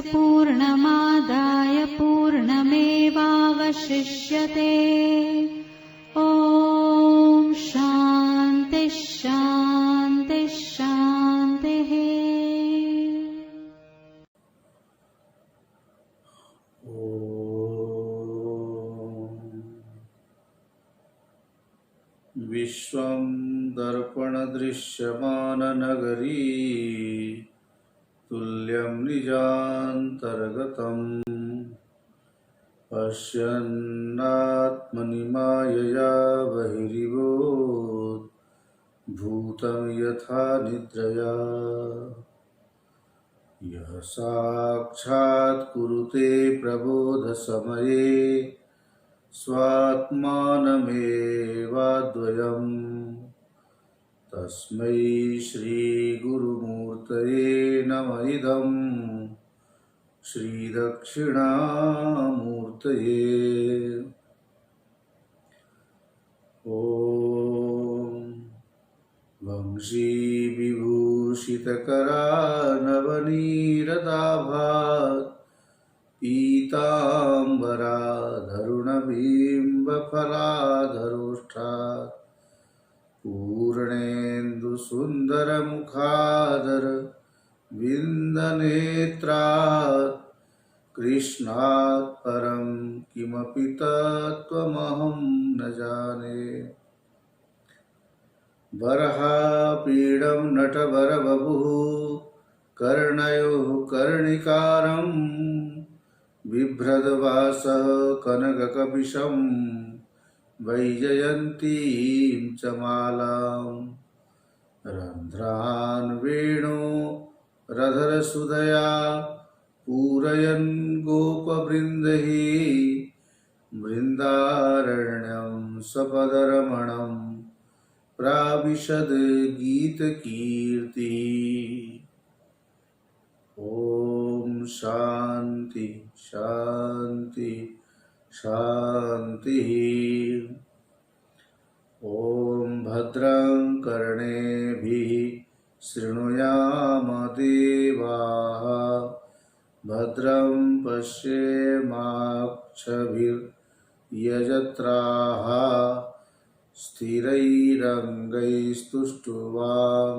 पूर्णमादाय पूर्णमेवावशिष्यते। ॐ शान्ति शान्ति शान्तिः। विश्वं दर्पणदृश्यमाननगरी तुल्यं निजान्तर्गतम् पश्यन्नात्मनि मायया बहिरिवोत् भूतं यथा निद्रया। यः साक्षात् कुरुते प्रबोधसमये स्वात्मानमेवाद्वयम् तस्मै श्रीगुरुमूर्तये नमः। इदं श्रीदक्षिणामूर्तये। ॐ वंशीविभूषितकरानवनीरदाभात् पीताम्बराधरुणबिम्बफलाधरोष्ठात् पूर्णेन्दुसुन्दरमुखादर विन्दनेत्रात् कृष्णात् परं किमपि तत्त्वमहं न जाने। वराहपीडं नटवरवपुः कर्णयोः कर्णिकारं बिभ्रद्वासः कनककपिशं वैजयन्तीं च मालाम्। रन्ध्रान् वेणोरधरसुधया पूरयन् गोपवृन्दैः बृन्दारण्यं सपदरमणं प्राविशद गीतकीर्ति। ॐ शान्ति शान्ति शान्तिः। ॐ भद्रं कर्णेभिः शृणुयाम देवाः भद्रं पश्येमाक्षभिर्यजत्राः स्थिरैरङ्गैस्तुष्टुवां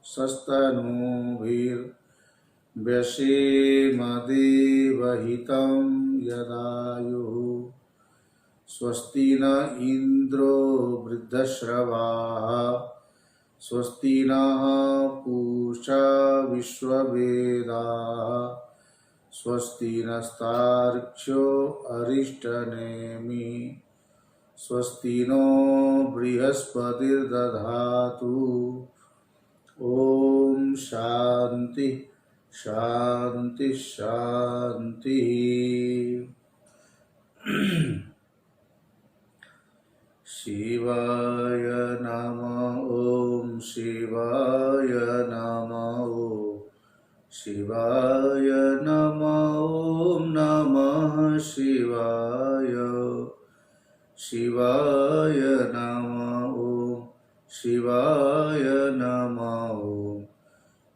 सस्तनूभिर्व्यसेम देवहितं यदायुः। स्वस्ति न इन्द्रो वृद्धश्रवाः स्वस्ति नः पूषा विश्ववेदाः स्वस्ति नस्तार्क्ष्यो अरिष्टनेमि स्वस्ति नो बृहस्पतिर्दधातु। ॐ शान्ति शान्ति शान्तिः। शिवाय नमः। ॐ शिवाय नमः। शिवाय नमः। ॐ नमः शिवाय। शिवाय नमः। ॐ शिवाय नमः।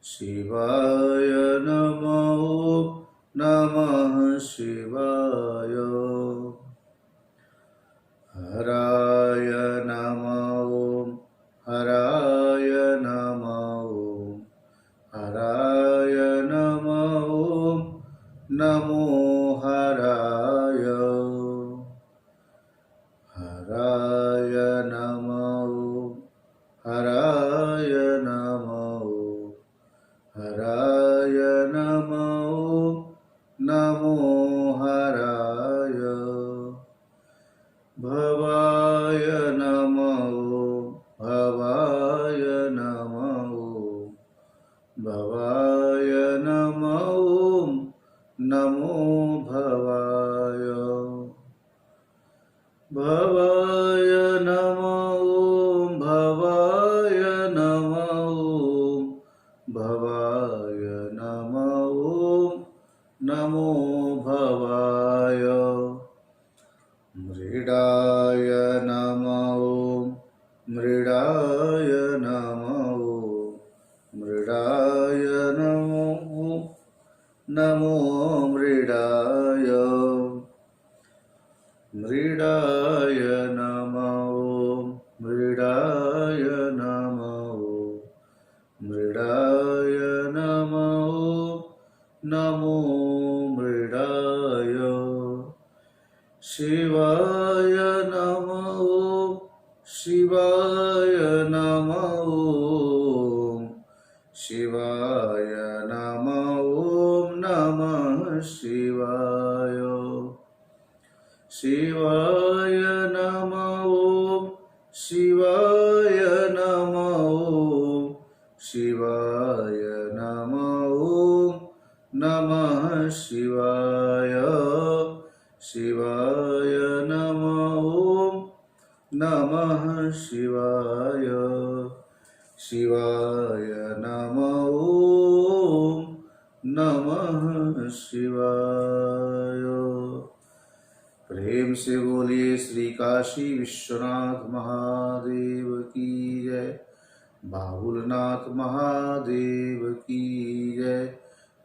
शिवाय नमः। नमः शिवाय। हराय नमः। हराय नमः। हराय नमः। नमो हराय। हराय नमः। हराय नमः। हराय नमः। नमो हराय। भवाय नमः। भवाय नमः। भवाय नमः। नमो भवाय। भवाय नमः। भवाय नमः। भवाय नमः। नमो भवाय। मृडाय नमः। मृडाय नमः। मृडाय नमः। नमो मृडाय नमः ॐ मृडाय नमः ॐ मृडाय नमः ॐ नमो मृडाय शिवाय नमः ॐ शिवाय नमः ॐ शिवाय नमः ॐ नमः शिवाय शिवाय नमः ॐ शिवाय नमः ॐ शिवाय नमः ॐ नमः शिवाय शिवाय नमः ॐ नमः शिवाय शिवाय नमः ॐ नमः शिवाय। प्रेम से बोलिए श्री काशी विश्वनाथ महादेव की जय, बाबुलनाथ महादेव की जय,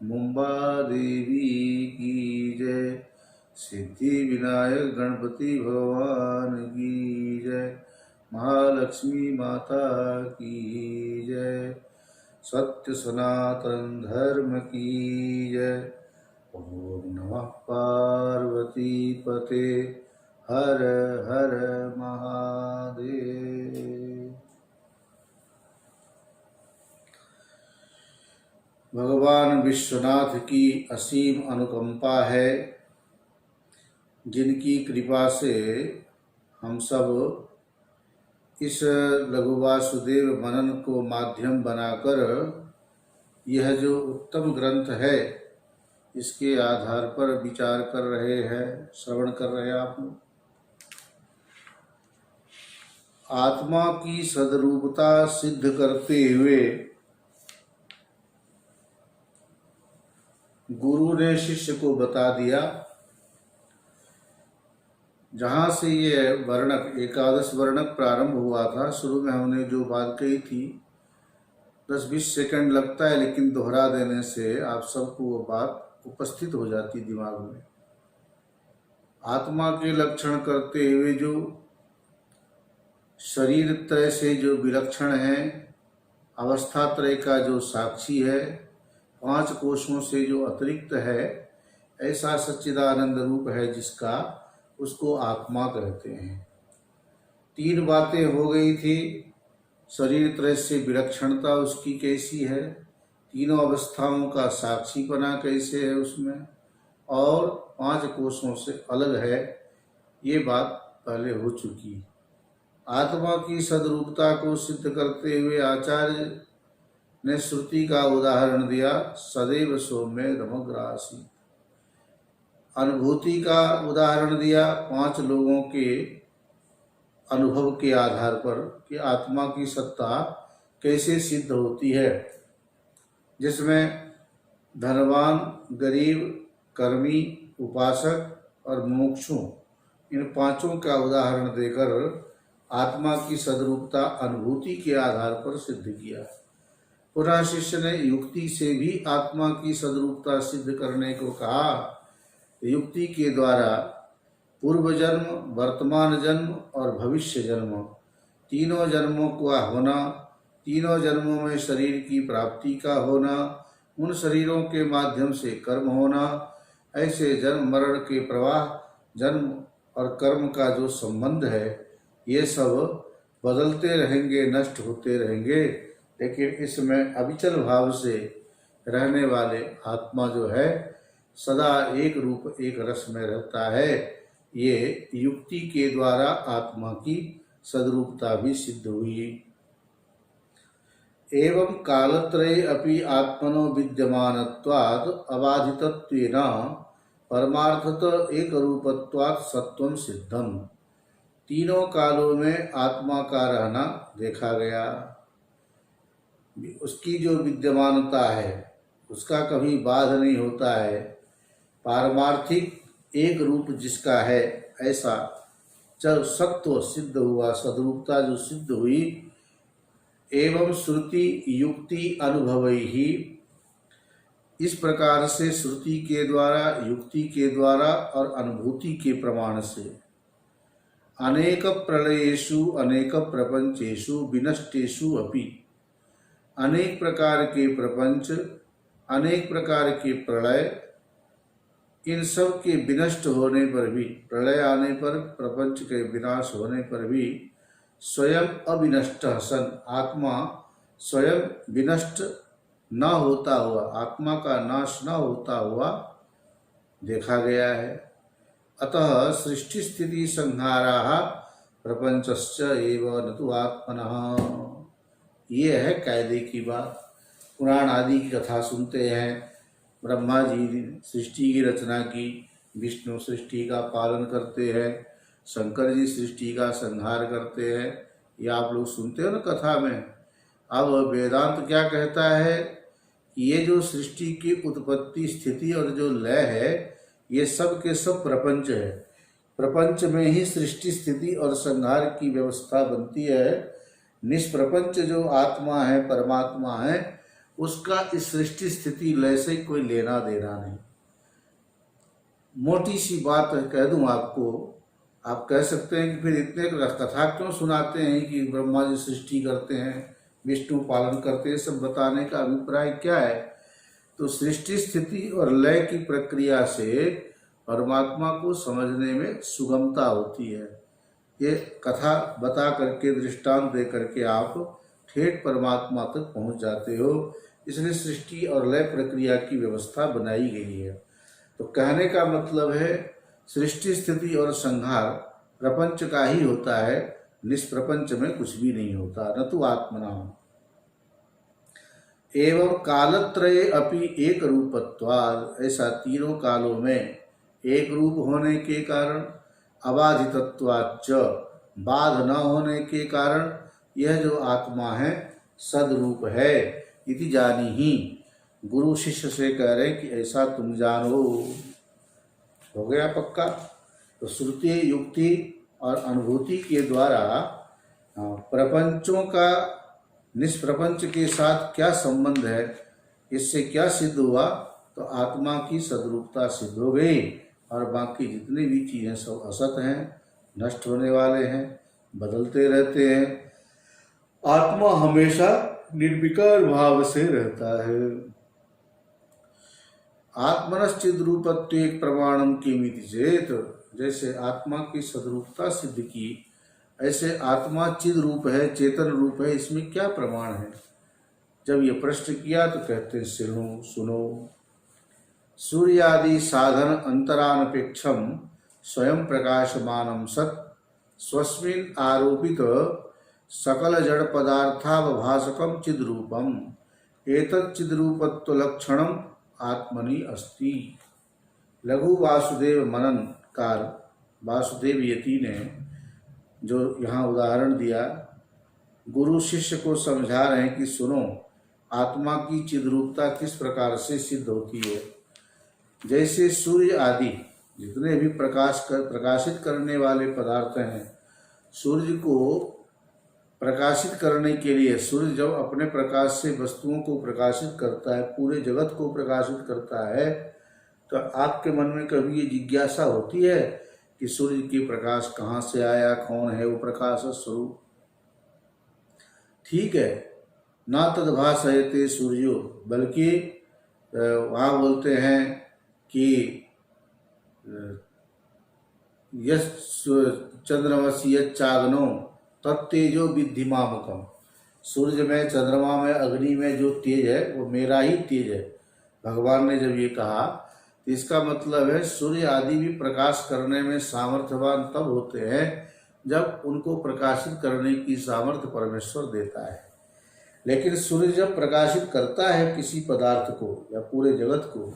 मुंबा देवी की जय, सिद्धि विनायक गणपति भगवान की जय, महालक्ष्मी माता की जय, सत्य सनातन धर्म की जय। ओम नमः पार्वती पते हर हर महादेव। भगवान विश्वनाथ की असीम अनुकंपा है, जिनकी कृपा से हम सब इस लघु वासुदेव मनन को माध्यम बनाकर यह जो उत्तम ग्रंथ है इसके आधार पर विचार कर रहे हैं, श्रवण कर रहे हैं आप लोग। आत्मा की सदरूपता सिद्ध करते हुए गुरु ने शिष्य को बता दिया, जहाँ से ये वर्णक एकादश वर्णक प्रारंभ हुआ था। शुरू में हमने जो बात कही थी 10-20 सेकंड लगता है, लेकिन दोहरा देने से आप सबको वो बात उपस्थित हो जाती दिमाग में। आत्मा के लक्षण करते हुए जो शरीर त्रय से जो विलक्षण है, अवस्था त्रय का जो साक्षी है, 5 कोशों से जो अतिरिक्त है, ऐसा सच्चिदानंद रूप है जिसका, उसको आत्मा कहते हैं। 3 बातें हो गई थी। शरीर त्रय से विलक्षणता उसकी कैसी है, तीनों अवस्थाओं का साक्षीपना कैसे है उसमें, और 5 कोशों से अलग है, ये बात पहले हो चुकी। आत्मा की सदरूपता को सिद्ध करते हुए आचार्य ने श्रुति का उदाहरण दिया, सदैव सौम्य रमग्रासी। अनुभूति का उदाहरण दिया 5 लोगों के अनुभव के आधार पर कि आत्मा की सत्ता कैसे सिद्ध होती है, जिसमें धनवान, गरीब, कर्मी, उपासक और मुमुक्षु, इन 5 का उदाहरण देकर आत्मा की सदरूपता अनुभूति के आधार पर सिद्ध किया। पुनः शिष्य ने युक्ति से भी आत्मा की सदरूपता सिद्ध करने को कहा। युक्ति के द्वारा पूर्व जन्म, वर्तमान जन्म और भविष्य जन्म, तीनों जन्मों का होना, तीनों जन्मों में शरीर की प्राप्ति का होना, उन शरीरों के माध्यम से कर्म होना, ऐसे जन्म मरण के प्रवाह, जन्म और कर्म का जो संबंध है, ये सब बदलते रहेंगे, नष्ट होते रहेंगे, लेकिन इसमें अविचल भाव से रहने वाले आत्मा जो है सदा एक रूप एक रस में रहता है। ये युक्ति के द्वारा आत्मा की सदरूपता भी सिद्ध हुई। एवं कालत्रये अपि आत्मनो विद्यमानत्वात् अबाधितत्वेन परमार्थत एक रूपत्वात् सत्वं सिद्धम। तीनों कालों में आत्मा का रहना देखा गया। उसकी जो विद्यमानता है उसका कभी बाध नहीं होता है। पारमार्थिक एक रूप जिसका है, ऐसा जब सत्व सिद्ध हुआ, सद्रूपता जो सिद्ध हुई, एवं श्रुति युक्ति अनुभवै ही, इस प्रकार से श्रुति के द्वारा, युक्ति के द्वारा और अनुभूति के प्रमाण से अनेक प्रलयेषु अनेक प्रपंचेषु विनष्टेषु अपि, अनेक प्रकार के प्रपंच, अनेक प्रकार के प्रलय, इन सब के विनष्ट होने पर भी, प्रलय आने पर, प्रपंच के विनाश होने पर भी स्वयं अविनष्ट सन, आत्मा स्वयं विनष्ट न होता हुआ, आत्मा का नाश न होता हुआ देखा गया है। अतः सृष्टि स्थिति संहाराः प्रपंचश्च एव न तु आत्मनः। ये है कायदे की बात। पुराण आदि की कथा सुनते हैं, ब्रह्मा जी ने सृष्टि की रचना की, विष्णु सृष्टि का पालन करते हैं, शंकर जी सृष्टि का संहार करते हैं, ये आप लोग सुनते हो ना कथा में। अब वेदांत क्या कहता है कि ये जो सृष्टि की उत्पत्ति, स्थिति और जो लय है, ये सब के सब प्रपंच है। प्रपंच में ही सृष्टि, स्थिति और संहार की व्यवस्था बनती है। निष्प्रपंच जो आत्मा है, परमात्मा है, उसका इस सृष्टि स्थिति लय से कोई लेना देना नहीं। मोटी सी बात कह दूं आपको, आप कह सकते हैं कि फिर इतने कथा क्यों सुनाते हैं कि ब्रह्मा जी सृष्टि करते हैं, विष्णु पालन करते हैं, सब बताने का अभिप्राय क्या है? तो सृष्टि, स्थिति और लय की प्रक्रिया से परमात्मा को समझने में सुगमता होती है। ये कथा बता करके, दृष्टांत दे करके आप ठेठ परमात्मा तक पहुंच जाते हो। इसलिए सृष्टि और लय प्रक्रिया की व्यवस्था बनाई गई है। तो कहने का मतलब है सृष्टि, स्थिति और संहार प्रपंच का ही होता है, निष्प्रपंच में कुछ भी नहीं होता। न तो आत्मना एवं कालत्रये अपि एक रूपत्वात्, ऐसा तीनों कालों में एक रूप होने के कारण, अबाधितत्वाच्च, बाध न होने के कारण यह जो आत्मा है सदरूप है। इति जानी ही, गुरु शिष्य से कह रहे कि ऐसा तुम जानो। हो गया पक्का। तो श्रुति, युक्ति और अनुभूति के द्वारा प्रपंचों का निष्प्रपंच के साथ क्या संबंध है, इससे क्या सिद्ध हुआ? तो आत्मा की सद्रूपता सिद्ध हो गई, और बाकी जितनी भी चीज़ें सब असत हैं, नष्ट होने वाले हैं, बदलते रहते हैं। आत्मा हमेशा निर्विकार भाव से रहता है। आत्मनश्चिद रूपत्व एक प्रमाणम किमिति चेत, जैसे आत्मा की सद्रूपता सिद्ध की, ऐसे आत्मा चिद रूप है, चेतन रूप है, इसमें क्या प्रमाण है? जब ये प्रश्न किया तो कहते हैं सुनो। सूर्यादि साधन अंतरानपेक्षम स्वयं प्रकाशमानम सत् स्वस्मिन् आरोपित सकल जड़ पदार्थावभासकम चिद्रूपम एतत् चिद्रूपत्व लक्षणम आत्मनि अस्ति। लघु वासुदेव मननकार वासुदेव यति ने जो यहाँ उदाहरण दिया, गुरु शिष्य को समझा रहे हैं कि सुनो, आत्मा की चिद्रूपता किस प्रकार से सिद्ध होती है। जैसे सूर्य आदि जितने भी प्रकाशित करने वाले पदार्थ हैं, सूर्य को प्रकाशित करने के लिए, सूर्य जब अपने प्रकाश से वस्तुओं को प्रकाशित करता है, पूरे जगत को प्रकाशित करता है, तो आपके मन में कभी ये जिज्ञासा होती है कि सूर्य की प्रकाश कहाँ से आया, कौन है वो प्रकाश स्वरूप? ठीक है, ना तद्भासयते सूर्यो, बल्कि वहाँ बोलते हैं कि यस चंद्रमसी चागनो तत्तेजो विद्धिमामकम, सूर्य में, चंद्रमा में, अग्नि में जो तेज है वो मेरा ही तेज है। भगवान ने जब ये कहा तो इसका मतलब है सूर्य आदि भी प्रकाश करने में सामर्थ्यवान तब होते हैं जब उनको प्रकाशित करने की सामर्थ्य परमेश्वर देता है। लेकिन सूर्य जब प्रकाशित करता है किसी पदार्थ को या पूरे जगत को,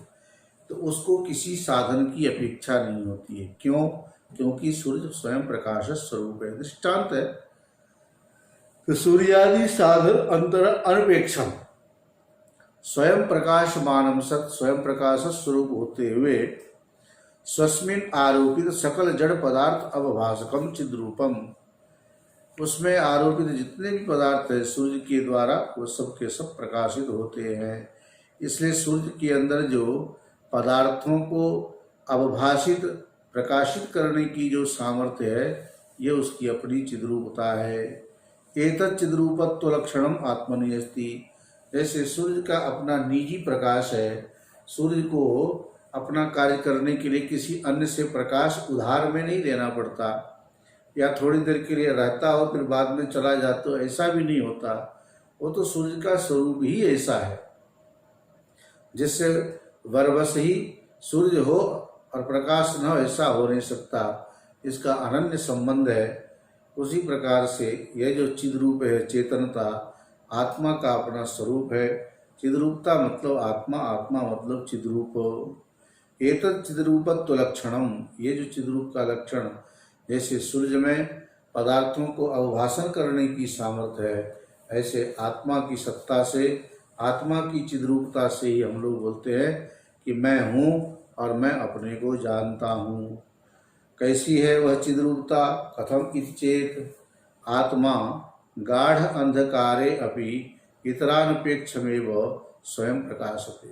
तो उसको किसी साधन की अपेक्षा नहीं होती है। क्यों? क्योंकि सूर्य स्वयं प्रकाश स्वरूप है। दृष्टांत है, तो सूर्यादि साधन अंतर अनपेक्षम स्वयं प्रकाशमानम सत, स्वयं प्रकाश स्वरूप होते हुए स्वस्मिन आरोपित सकल जड़ पदार्थ अवभासकम चिद्रूपम, उसमें आरोपित जितने भी पदार्थ है सूर्य के द्वारा वो सब के सब प्रकाशित होते हैं। इसलिए सूर्य के अंदर जो पदार्थों को अवभाषित, प्रकाशित करने की जो सामर्थ्य है, ये उसकी अपनी चिद्रूपता है। एतत् चिद्रूपत्व लक्षणम आत्मनि अस्ति। जैसे सूर्य का अपना निजी प्रकाश है, सूर्य को अपना कार्य करने के लिए किसी अन्य से प्रकाश उधार में नहीं लेना पड़ता, या थोड़ी देर के लिए रहता हो फिर बाद में चला जाता, तो ऐसा भी नहीं होता। वो तो सूर्य का स्वरूप ही ऐसा है, जिससे वरवश ही सूर्य हो और प्रकाश न हो, ऐसा हो नहीं सकता। इसका अनन्य संबंध है। उसी प्रकार से यह जो चिद्रूप है, चेतनता, आत्मा का अपना स्वरूप है। चिद्रूपता मतलब आत्मा, आत्मा मतलब चिद्रूप। एतत् चिद्रूपत्व लक्षणम, ये जो चिद्रूप का लक्षण, जैसे सूर्य में पदार्थों को अवभाषण करने की सामर्थ्य है, ऐसे आत्मा की सत्ता से, आत्मा की चिद्रूपता से ही हम लोग बोलते हैं कि मैं हूँ और मैं अपने को जानता हूँ। कैसी है वह चिद्रूपता? कथम इति चेत आत्मा गाढ़ अंधकारे अपि इतरानपेक्षमेव स्वयं प्रकाशते।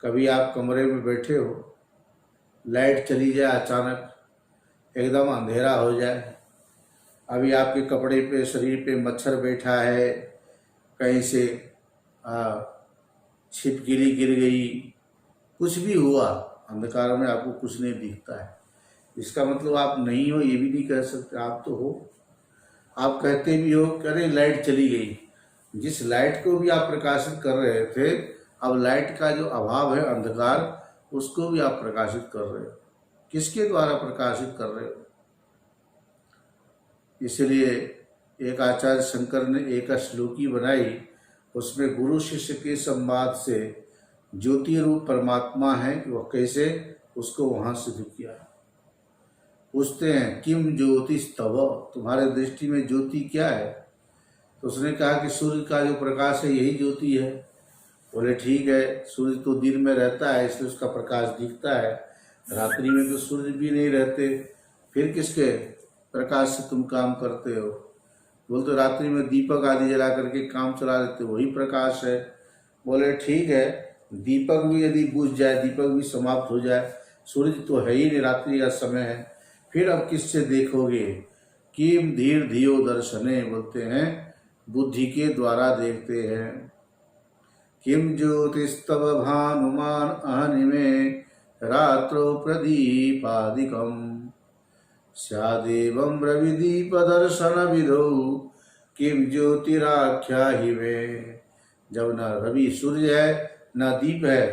कभी आप कमरे में बैठे हो, लाइट चली जाए, अचानक एकदम अंधेरा हो जाए, अभी आपके कपड़े पे, शरीर पे मच्छर बैठा है, कहीं से छिपकली गिर गई, कुछ भी हुआ, अंधकार में आपको कुछ नहीं दिखता है। इसका मतलब आप नहीं हो ये भी नहीं कह सकते, आप तो हो। आप कहते भी हो कि अरे लाइट चली गई, जिस लाइट को भी आप प्रकाशित कर रहे थे, अब लाइट का जो अभाव है, अंधकार, उसको भी आप प्रकाशित कर रहे हो। किसके द्वारा प्रकाशित कर रहे हो? इसलिए एक आचार्य शंकर ने एक श्लोकी बनाई, उसमें गुरु शिष्य के संवाद से ज्योति रूप परमात्मा है कि वह कैसे, उसको वहाँ सिद्ध किया। पूछते हैं किम ज्योतिस्तव, तुम्हारे दृष्टि में ज्योति क्या है? तो उसने कहा कि सूर्य का जो प्रकाश है यही ज्योति है। बोले ठीक है, सूर्य तो दिन में रहता है इसलिए उसका प्रकाश दिखता है, रात्रि में तो सूर्य भी नहीं रहते, फिर किसके प्रकाश से तुम काम करते हो? बोलते तो रात्रि में दीपक आदि जला करके काम चला लेते, वही प्रकाश है। बोले ठीक है, दीपक भी यदि बुझ जाए, दीपक भी समाप्त हो जाए, सूर्य तो है ही नहीं, रात्रि का समय है, फिर अब किससे देखोगे? किम धीर धियो दर्शने, बोलते हैं बुद्धि के द्वारा देखते हैं। किम ज्योतिस्तव भानुमान अहनिमे रात्रो प्रदीपादिकम स्यादेवं रविदीप दर्शन विधौ किम ज्योतिराख्या ही में। जब न रवि सूर्य है न दीप है,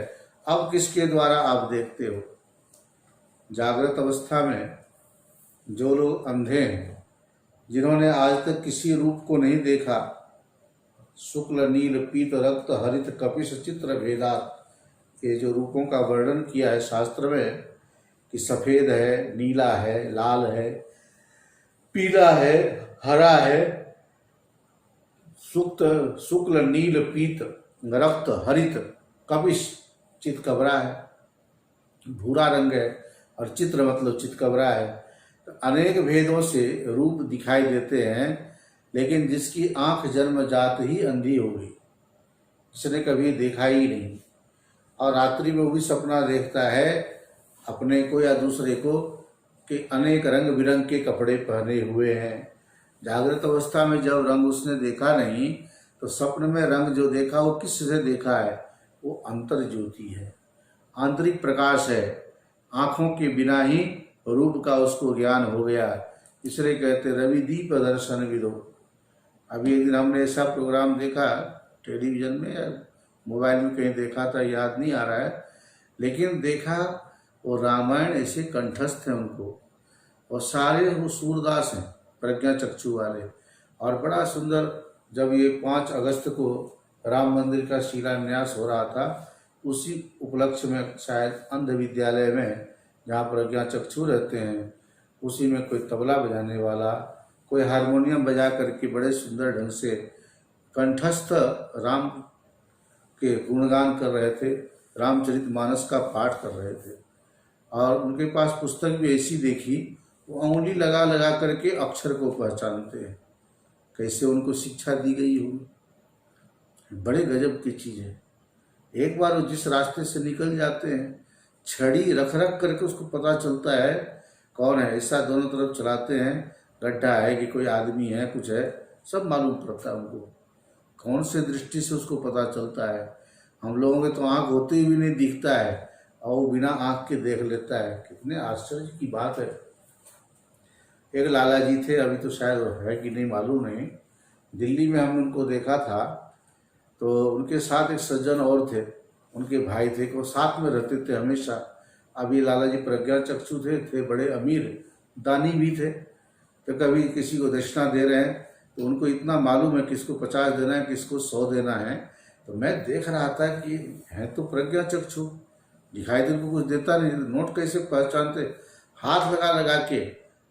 अब किसके द्वारा आप देखते हो? जागृत अवस्था में जो लोग अंधे हैं, जिन्होंने आज तक किसी रूप को नहीं देखा, शुक्ल नील पीत रक्त हरित कपिश चित्र भेदात, ये जो रूपों का वर्णन किया है शास्त्र में कि सफ़ेद है, नीला है, लाल है, पीला है, हरा है, शुक्ल नील पीत रक्त हरित कपिश चितकबरा है, भूरा रंग है, और चित्र मतलब चितकबरा है। तो अनेक भेदों से रूप दिखाई देते हैं, लेकिन जिसकी आंख जन्मजात ही अंधी हो गई, जिसने कभी देखा ही नहीं, और रात्रि में वो भी सपना देखता है अपने को या दूसरे को कि अनेक रंग बिरंग के कपड़े पहने हुए हैं। जागृत अवस्था में जब रंग उसने देखा नहीं, तो स्वप्न में रंग जो देखा वो किससे देखा है? वो अंतर ज्योति है, आंतरिक प्रकाश है। आँखों के बिना ही रूप का उसको ज्ञान हो गया, इसलिए कहते रवि दीप दर्शन विदो। अभी एक दिन हमने ऐसा प्रोग्राम देखा टेलीविजन में या मोबाइल में कहीं देखा था, याद नहीं आ रहा है, लेकिन देखा वो रामायण ऐसे कंठस्थ हैं उनको, और सारे वो सूरदास हैं, प्रज्ञा चक्षु वाले, और बड़ा सुंदर। जब ये 5 अगस्त को राम मंदिर का शिलान्यास हो रहा था, उसी उपलक्ष्य में शायद अंध विद्यालय में जहाँ प्रज्ञा चक्षु रहते हैं, उसी में कोई तबला बजाने वाला, कोई हारमोनियम बजा करके बड़े सुंदर ढंग से कंठस्थ राम के गुणगान कर रहे थे, रामचरितमानस का पाठ कर रहे थे। और उनके पास पुस्तक भी ऐसी देखी, वो उंगली लगा लगा करके अक्षर को पहचानते हैं। कैसे उनको शिक्षा दी गई होगी, बड़े गजब की चीज़ है। एक बार वो जिस रास्ते से निकल जाते हैं, छड़ी रख रख करके उसको पता चलता है कौन है, ऐसा दोनों तरफ चलाते हैं, गड्ढा है कि कोई आदमी है, कुछ है, सब मालूम पड़ता है उनको। कौन से दृष्टि से उसको पता चलता है। हम लोगों के तो आँख होते भी नहीं दिखता है और वो बिना आँख के देख लेता है। कितने आश्चर्य की बात है। एक लाला जी थे, अभी तो शायद है कि नहीं मालूम नहीं, दिल्ली में हमने उनको देखा था। तो उनके साथ एक सज्जन और थे, उनके भाई थे, वो साथ में रहते थे हमेशा। अभी लाला जी प्रज्ञा चक्षु थे बड़े अमीर दानी भी थे। तो कभी किसी को दक्षिणा दे रहे हैं तो उनको इतना मालूम है किसको 50 देना है, किसको 100 देना है। तो मैं देख रहा था कि है तो प्रज्ञा चक्षु, दिखाई दे को कुछ देता नहीं, नोट कैसे पहचानते, हाथ लगा लगा के,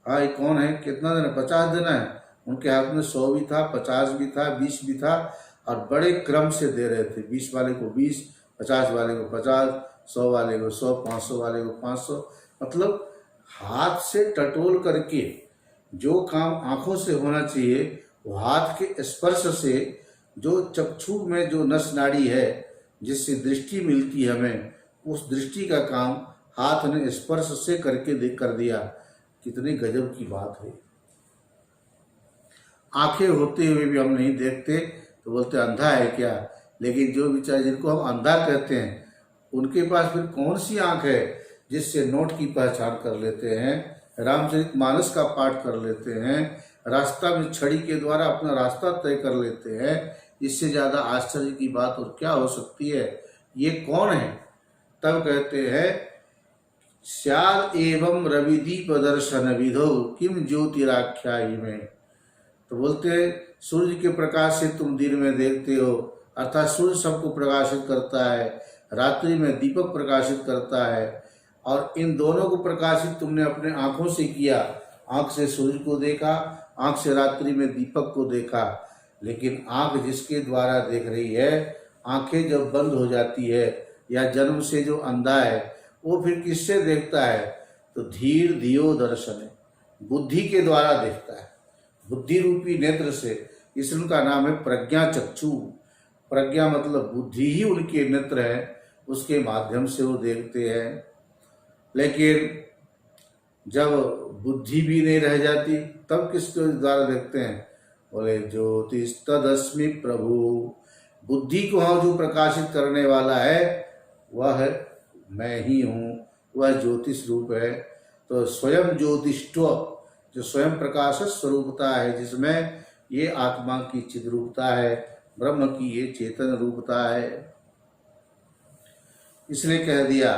हाँ ये कौन है, कितना देना, 50 देना है। उनके हाथ में 100 भी था, 50 भी था, 20 भी था, और बड़े क्रम से दे रहे थे। 20 वाले को 20, 50 वाले को 50, 100 वाले को 100, 500 वाले को 500। मतलब हाथ से टटोल करके जो काम आंखों से होना चाहिए वो हाथ के स्पर्श से, जो चक्षु में जो नस नाड़ी है जिससे दृष्टि मिलती है हमें, उस दृष्टि का काम हाथ ने स्पर्श से करके कर दिया। कितनी गजब की बात है। आंखें होते हुए भी हम नहीं देखते तो बोलते अंधा है क्या। लेकिन जो बेचारे जिनको हम अंधा कहते हैं उनके पास फिर कौन सी आंख है जिससे नोट की पहचान कर लेते हैं, रामचरितमानस का पाठ कर लेते हैं, रास्ता में छड़ी के द्वारा अपना रास्ता तय कर लेते हैं। इससे ज़्यादा आश्चर्य की बात और क्या हो सकती है। ये कौन है। तब कहते हैं स्याद एवं रविदीप दर्शन विधो किम ज्योतिराख्यायी में। तो बोलते हैं सूर्य के प्रकाश से तुम दिन में देखते हो, अर्थात सूर्य सबको प्रकाशित करता है, रात्रि में दीपक प्रकाशित करता है, और इन दोनों को प्रकाशित तुमने अपने आंखों से किया। आंख से सूर्य को देखा, आंख से रात्रि में दीपक को देखा। लेकिन आंख जिसके द्वारा देख रही है, आंखें जब बंद हो जाती है या जन्म से जो अंधा है वो फिर किससे देखता है, तो धीर धियो दर्शन है, बुद्धि के द्वारा देखता है, बुद्धि रूपी नेत्र से। इसलिए उनका नाम है प्रज्ञा चक्षु। प्रज्ञा मतलब बुद्धि ही उनके नेत्र है, उसके माध्यम से वो देखते हैं। लेकिन जब बुद्धि भी नहीं रह जाती तब किसके द्वारा देखते हैं, बोले ज्योतिष तदस्मि प्रभु। बुद्धि को हम जो प्रकाशित करने वाला है वह मैं ही हूँ, वह ज्योतिष रूप है। तो स्वयं ज्योतिष्व जो स्वयं प्रकाश स्वरूपता है, जिसमें ये आत्मा की चिद रूपता है, ब्रह्म की ये चेतन रूपता है। इसलिए कह दिया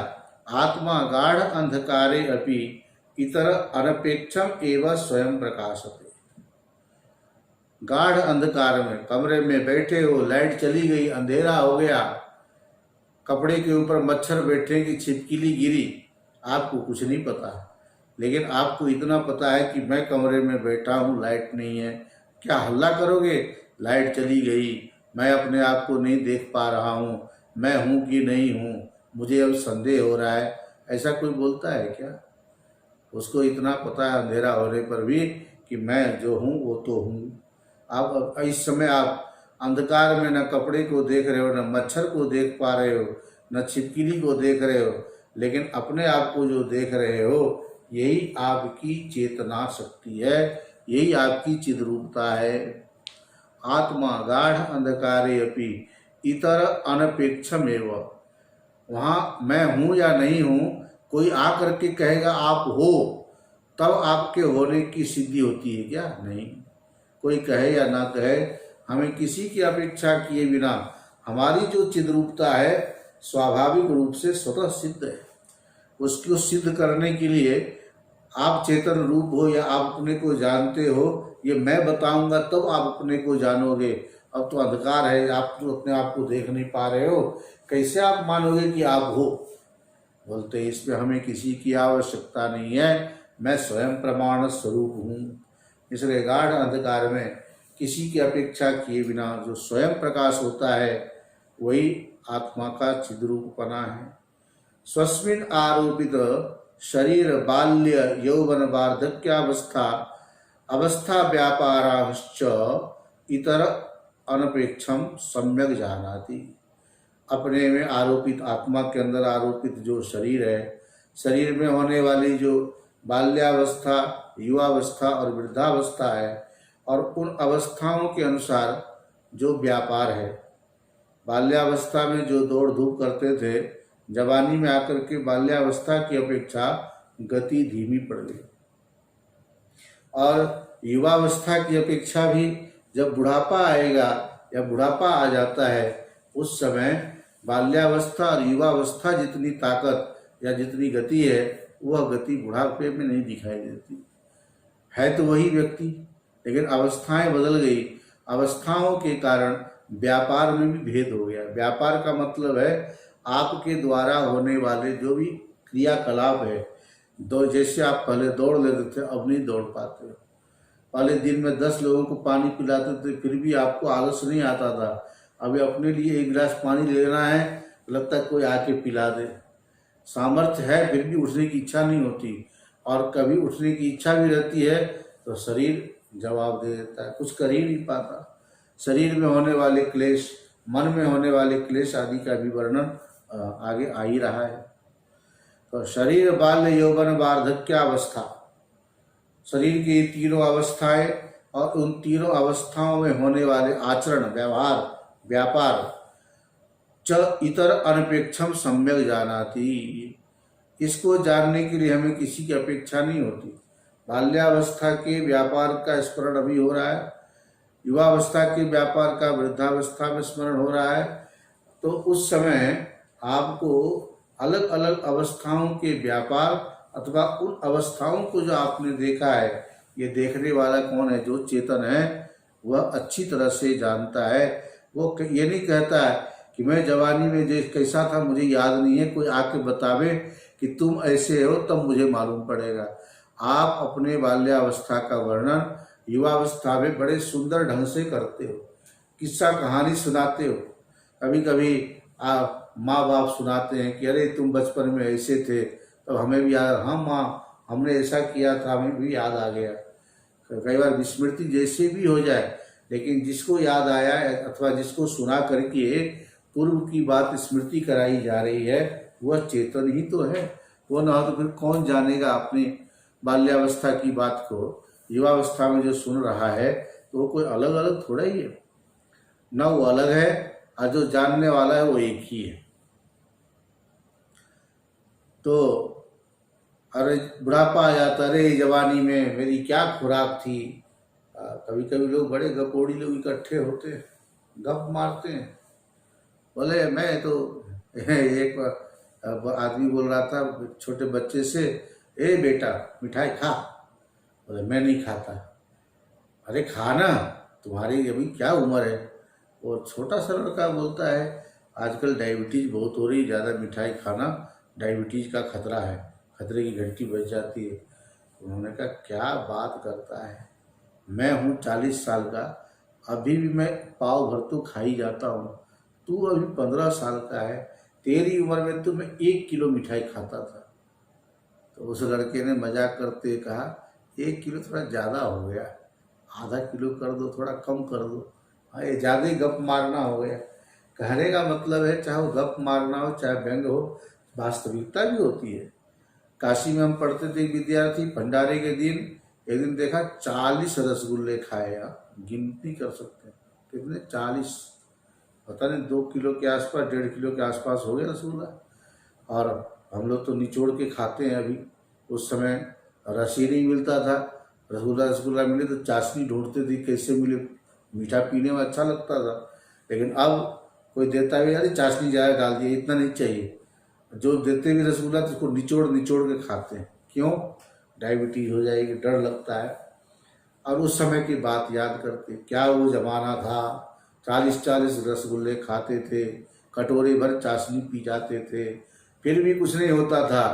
आत्मा गाढ़ अंधकारे अपि इतर अनपेक्षम एवं स्वयं प्रकाशते। गाढ़ अंधकार में कमरे में बैठे हो, लाइट चली गई, अंधेरा हो गया, कपड़े के ऊपर मच्छर बैठे की छिपकली गिरी, आपको कुछ नहीं पता। लेकिन आपको इतना पता है कि मैं कमरे में बैठा हूँ, लाइट नहीं है। क्या हल्ला करोगे, लाइट चली गई, मैं अपने आप को नहीं देख पा रहा हूँ, मैं हूँ कि नहीं हूँ, मुझे अब संदेह हो रहा है, ऐसा कोई बोलता है क्या। उसको इतना पता है अंधेरा होने पर भी कि मैं जो हूँ वो तो हूँ। आप इस समय आप अंधकार में न कपड़े को देख रहे हो, न मच्छर को देख पा रहे हो, न छिपकली को देख रहे हो, लेकिन अपने आप को जो देख रहे हो यही आपकी चेतना शक्ति है, यही आपकी चिद्रूपता है। आत्मा गाढ़ अंधकारे अपि इतर अनपेक्षमेव। वहाँ मैं हूँ या नहीं हूँ कोई आकर के कहेगा आप हो तब आपके होने की सिद्धि होती है क्या, नहीं। कोई कहे या ना कहे, हमें किसी की अपेक्षा किए बिना हमारी जो चिद्रूपता है स्वाभाविक रूप से स्वतः सिद्ध है। उसको सिद्ध करने के लिए आप चेतन रूप हो या आप अपने को जानते हो, ये मैं बताऊंगा तब आप अपने को जानोगे। अब तो अंधकार है, आप तो अपने आप को देख नहीं पा रहे हो, कैसे आप मानोगे कि आप हो। बोलते इसमें हमें किसी की आवश्यकता नहीं है, मैं स्वयं प्रमाण स्वरूप हूँ। इसलिए गाढ़ अंधकार में किसी की अपेक्षा किए बिना जो स्वयं प्रकाश होता है वही आत्मा का चिद्रूपपना है। स्वस्मिन् आरोपित शरीर बाल्य यौवन वार्धक्यावस्था अवस्था व्यापाराश्च इतर अनपेक्षम सम्यक जानाति। अपने में आरोपित, आत्मा के अंदर आरोपित जो शरीर है, शरीर में होने वाली जो बाल्यावस्था युवावस्था और वृद्धावस्था है, और उन अवस्थाओं के अनुसार जो व्यापार है। बाल्यावस्था में जो दौड़ धूप करते थे, जवानी में आकर के बाल्यावस्था की अपेक्षा गति धीमी पड़ गई, और युवावस्था की अपेक्षा भी जब बुढ़ापा आएगा या बुढ़ापा आ जाता है, उस समय बाल्यावस्था और युवावस्था जितनी ताकत या जितनी गति है, वह गति बुढ़ापे में नहीं दिखाई देती है। तो वही व्यक्ति, लेकिन अवस्थाएं बदल गई। अवस्थाओं के कारण व्यापार में भी भेद हो गया। व्यापार का मतलब है आपके द्वारा होने वाले जो भी क्रियाकलाप है। जैसे आप पहले दौड़ लेते थे, अब नहीं दौड़ पाते हो। पहले दिन में 10 लोगों को पानी पिलाते थे, फिर भी आपको आलस नहीं आता था। अभी अपने लिए 1 गिलास पानी लेना है, लगता है कोई आके पिला दे। सामर्थ्य है, फिर भी उठने की इच्छा नहीं होती, और कभी उठने की इच्छा भी रहती है तो शरीर जवाब दे देता है, कुछ कर ही नहीं पाता। शरीर में होने वाले क्लेश, मन में होने वाले क्लेश आदि का भी वर्णन आगे आ ही रहा है। तो शरीर, बाल्य, यौवन, वार्धक्यावस्था, शरीर की तीनों अवस्थाएं, और उन तीनों अवस्थाओं में होने वाले आचरण, व्यवहार, व्यापार, च इतर अनपेक्षम सम्यक जानाति। इसको जानने के लिए हमें किसी की अपेक्षा नहीं होती। बाल्यावस्था के व्यापार का स्मरण अभी हो रहा है, युवावस्था के व्यापार का वृद्धावस्था में स्मरण हो रहा है। तो उस समय आपको अलग अलग अवस्थाओं के व्यापार अथवा उन अवस्थाओं को जो आपने देखा है, ये देखने वाला कौन है? जो चेतन है वह अच्छी तरह से जानता है। वो ये नहीं कहता है कि मैं जवानी में कैसा था मुझे याद नहीं है, कोई आके बतावे कि तुम ऐसे हो तब मुझे मालूम पड़ेगा। आप अपने बाल्यावस्था का वर्णन युवावस्था में बड़े सुंदर ढंग से करते हो, किस्सा कहानी सुनाते हो। कभी कभी आप माँ बाप सुनाते हैं कि अरे तुम बचपन में ऐसे थे, तो हमें भी याद, हाँ माँ हमने ऐसा किया था, हमें भी याद आ गया। कई बार विस्मृति जैसे भी हो जाए, लेकिन जिसको याद आया अथवा जिसको सुना करके पूर्व की बात स्मृति कराई जा रही है, वह चेतन ही तो है। वो ना हो तो फिर कौन जानेगा अपनी बाल्यावस्था की बात को। युवावस्था में जो सुन रहा है तो वो कोई अलग अलग थोड़ा ही है, ना वो अलग है, और जो जानने वाला है वो एक ही है। तो अरे बुढ़ापा आ जाता, अरे जवानी में मेरी क्या खुराक थी। कभी कभी लोग बड़े गपोड़ी लोग इकट्ठे होते हैं, गप मारते हैं। बोले मैं तो एक आदमी बोल रहा था छोटे बच्चे से, ए बेटा मिठाई खा। बोले मैं नहीं खाता। अरे खाना, तुम्हारी अभी क्या उम्र है? वो छोटा सा लड़का बोलता है आजकल डायबिटीज बहुत हो रही, ज़्यादा मिठाई खाना डायबिटीज का खतरा है, खतरे की घंटी बज जाती है। उन्होंने कहा क्या बात करता है, मैं हूँ 40 साल का, अभी भी मैं पाव भर तो खा ही जाता हूँ। तू अभी 15 साल का है, तेरी उम्र में तो मैं 1 किलो मिठाई खाता था। तो उस लड़के ने मजाक करते कहा 1 किलो थोड़ा ज़्यादा हो गया, आधा किलो कर दो, थोड़ा कम कर दो। हाँ ये ज़्यादा ही गप मारना हो गया। कहने का मतलब है चाहे वो गप मारना हो चाहे व्यंग हो, वास्तविकता भी होती है। काशी में हम पढ़ते थे, विद्यार्थी भंडारे के दिन एक दिन देखा 40 रसगुल्ले खाए। आप गिनती कर सकते हैं कितने, 40, पता नहीं 2 किलो के आसपास, 1.5 किलो के आसपास हो गया रसगुल्ला। और हम लोग तो निचोड़ के खाते हैं। अभी उस समय रस ही नहीं मिलता था, रसगुल्ला मिले तो चाशनी ढूंढते थे कैसे मिले, मीठा पीने में अच्छा लगता था। लेकिन अब कोई देता भी, अरे चाशनी ज़्यादा डाल दिए, इतना नहीं चाहिए। जो देते भी रसगुल्ला तो उसको निचोड़ के खाते हैं। क्यों? डायबिटीज हो जाएगी, डर लगता है। और उस समय की बात याद करते, क्या वो जमाना था, 40 रसगुल्ले खाते थे, कटोरे भर चाशनी पी जाते थे, फिर भी कुछ नहीं होता था।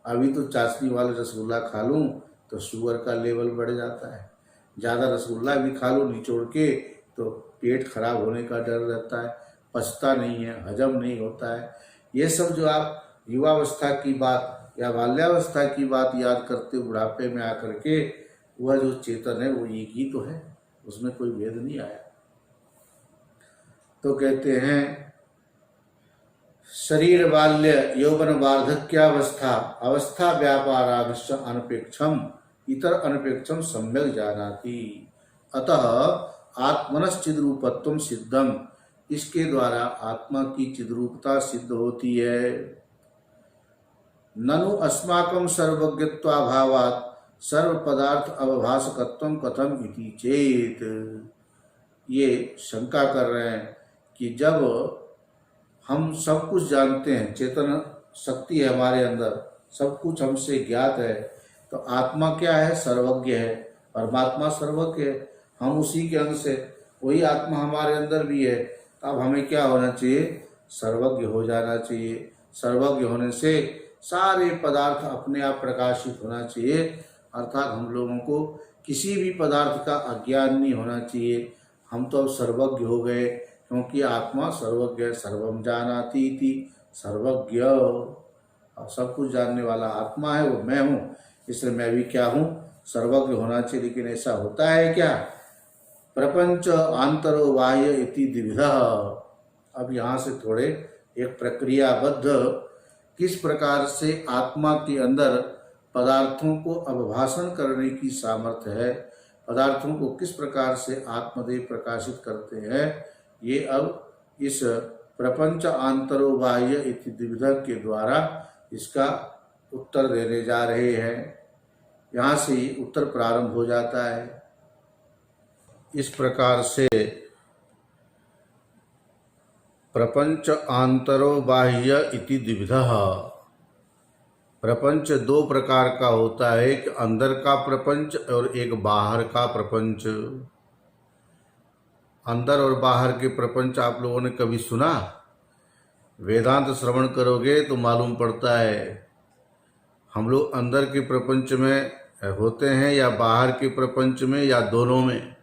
अभी तो चाशनी वाले रसगुल्ला खा लूँ तो शुगर का लेवल बढ़ जाता है, ज़्यादा रसगुल्ला भी खा लूँ निचोड़ के तो पेट खराब होने का डर रहता है, पचता नहीं है, हजम नहीं होता है। ये सब जो आप युवावस्था की बात या बाल्यावस्था की बात याद करते बुढ़ापे में आकर के, वह जो चेतन है वो एक ही तो है, उसमें कोई भेद नहीं आया। तो कहते हैं शरीर बाल्य यौवन वार्धक्यावस्था अवस्था व्यापारांश अनपेक्षम इतर अनपेक्षम सम्यक जानाति। अतः आत्मनश्चिद्रूपत्वं सिद्धम, इसके द्वारा आत्मा की चिद्रूपता सिद्ध होती है। ननु अस्माकं सर्वज्ञत्वाभावात् सर्व पदार्थ अवभासकत्वं कथम इति चेत। ये शंका कर रहे हैं कि जब हम सब कुछ जानते हैं, चेतन शक्ति है हमारे अंदर, सब कुछ हमसे ज्ञात है, तो आत्मा क्या है? सर्वज्ञ है। परमात्मा सर्वज्ञ है, हम उसी के अंश है, वही आत्मा हमारे अंदर भी है। अब हमें क्या होना चाहिए? सर्वज्ञ हो जाना चाहिए। सर्वज्ञ होने से सारे पदार्थ अपने आप प्रकाशित होना चाहिए, अर्थात हम लोगों को किसी भी पदार्थ का अज्ञान नहीं होना चाहिए। हम तो अब सर्वज्ञ हो गए, क्योंकि आत्मा सर्वज्ञ है। सर्वम जानाति इति सर्वज्ञ, और सब कुछ जानने वाला आत्मा है, वो मैं हूँ, इसलिए मैं भी क्या हूँ? सर्वज्ञ होना चाहिए। लेकिन ऐसा होता है क्या? प्रपंच आंतरो बाह्य इति द्विविधा। अब यहाँ से थोड़े एक प्रक्रियाबद्ध किस प्रकार से आत्मा के अंदर पदार्थों को अवभाषण करने की सामर्थ्य है, पदार्थों को किस प्रकार से आत्मदेव प्रकाशित करते हैं, ये अब इस प्रपंच आंतरो बाह्य इति द्विविधा के द्वारा इसका उत्तर देने जा रहे हैं। यहाँ से उत्तर प्रारंभ हो जाता है। इस प्रकार से प्रपंच आंतरो बाह्य इति द्विविधा, प्रपंच दो प्रकार का होता है, एक अंदर का प्रपंच और एक बाहर का प्रपंच। अंदर और बाहर के प्रपंच आप लोगों ने कभी सुना? वेदांत श्रवण करोगे तो मालूम पड़ता है हम लोग अंदर के प्रपंच में होते हैं या बाहर के प्रपंच में या दोनों में।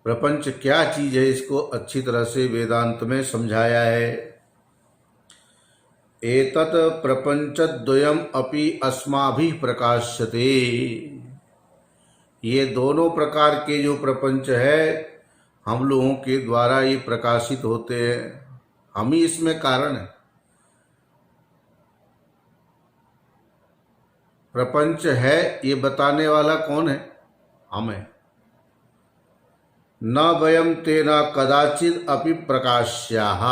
प्रपंच क्या चीज है, इसको अच्छी तरह से वेदांत में समझाया है। एतत् प्रपंचद्वयम् अपि अस्माभिः प्रकाश्यते। ये दोनों प्रकार के जो प्रपंच है हम लोगों के द्वारा ये प्रकाशित होते हैं, हम ही इसमें कारण है। प्रपंच है ये बताने वाला कौन है? हम है। न वयम तेना कदाचित अपि प्रकाश्याः।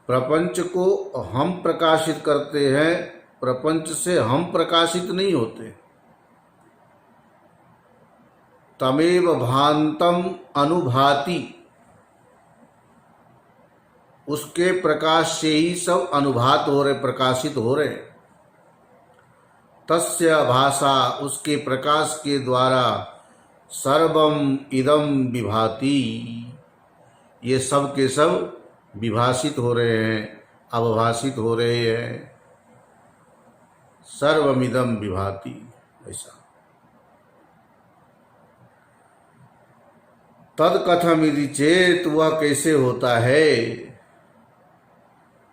प्रपंच को हम प्रकाशित करते हैं, प्रपंच से हम प्रकाशित नहीं होते। तमेव भान्तम अनुभाति, उसके प्रकाश से ही सब अनुभात हो रहे, प्रकाशित हो रहे। तस्य भाषा, उसके प्रकाश के द्वारा सर्वम इदम विभाति, ये सब के सब विभाषित हो रहे हैं, अवभाषित हो रहे हैं। सर्वमिदम विभाति, ऐसा। तद कथमिति चेत, वह कैसे होता है?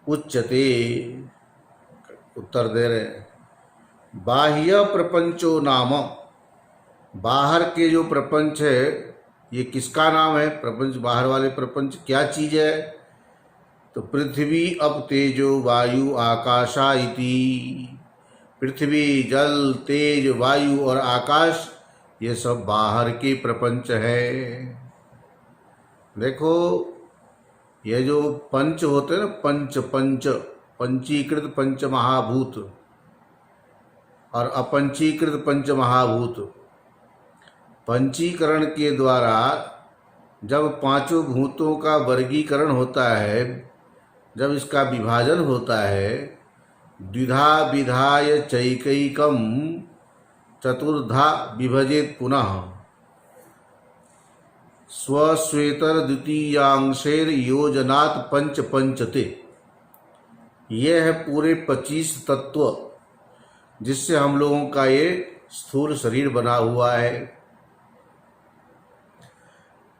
उच्यते, उत्तर दे रहे हैं। बाह्य प्रपंचो नाम, बाहर के जो प्रपंच है ये किसका नाम है? प्रपंच, बाहर वाले प्रपंच क्या चीज है? तो पृथ्वी अप तेजो वायु आकाशा इति। पृथ्वी, जल, तेज, वायु और आकाश, ये सब बाहर के प्रपंच है। देखो ये जो पंच होते हैं ना, पंच पंचीकृत पंच महाभूत और अपंचीकृत पंच महाभूत। पंचीकरण के द्वारा जब पांचों भूतों का वर्गीकरण होता है, जब इसका विभाजन होता है, द्विधा विधाय चैकैकम चतुर्धा विभजेत पुनः स्वश्वेतर द्वितीयांशेर योजनात् पंच पंचते। यह है पूरे 25 तत्व जिससे हम लोगों का ये स्थूल शरीर बना हुआ है।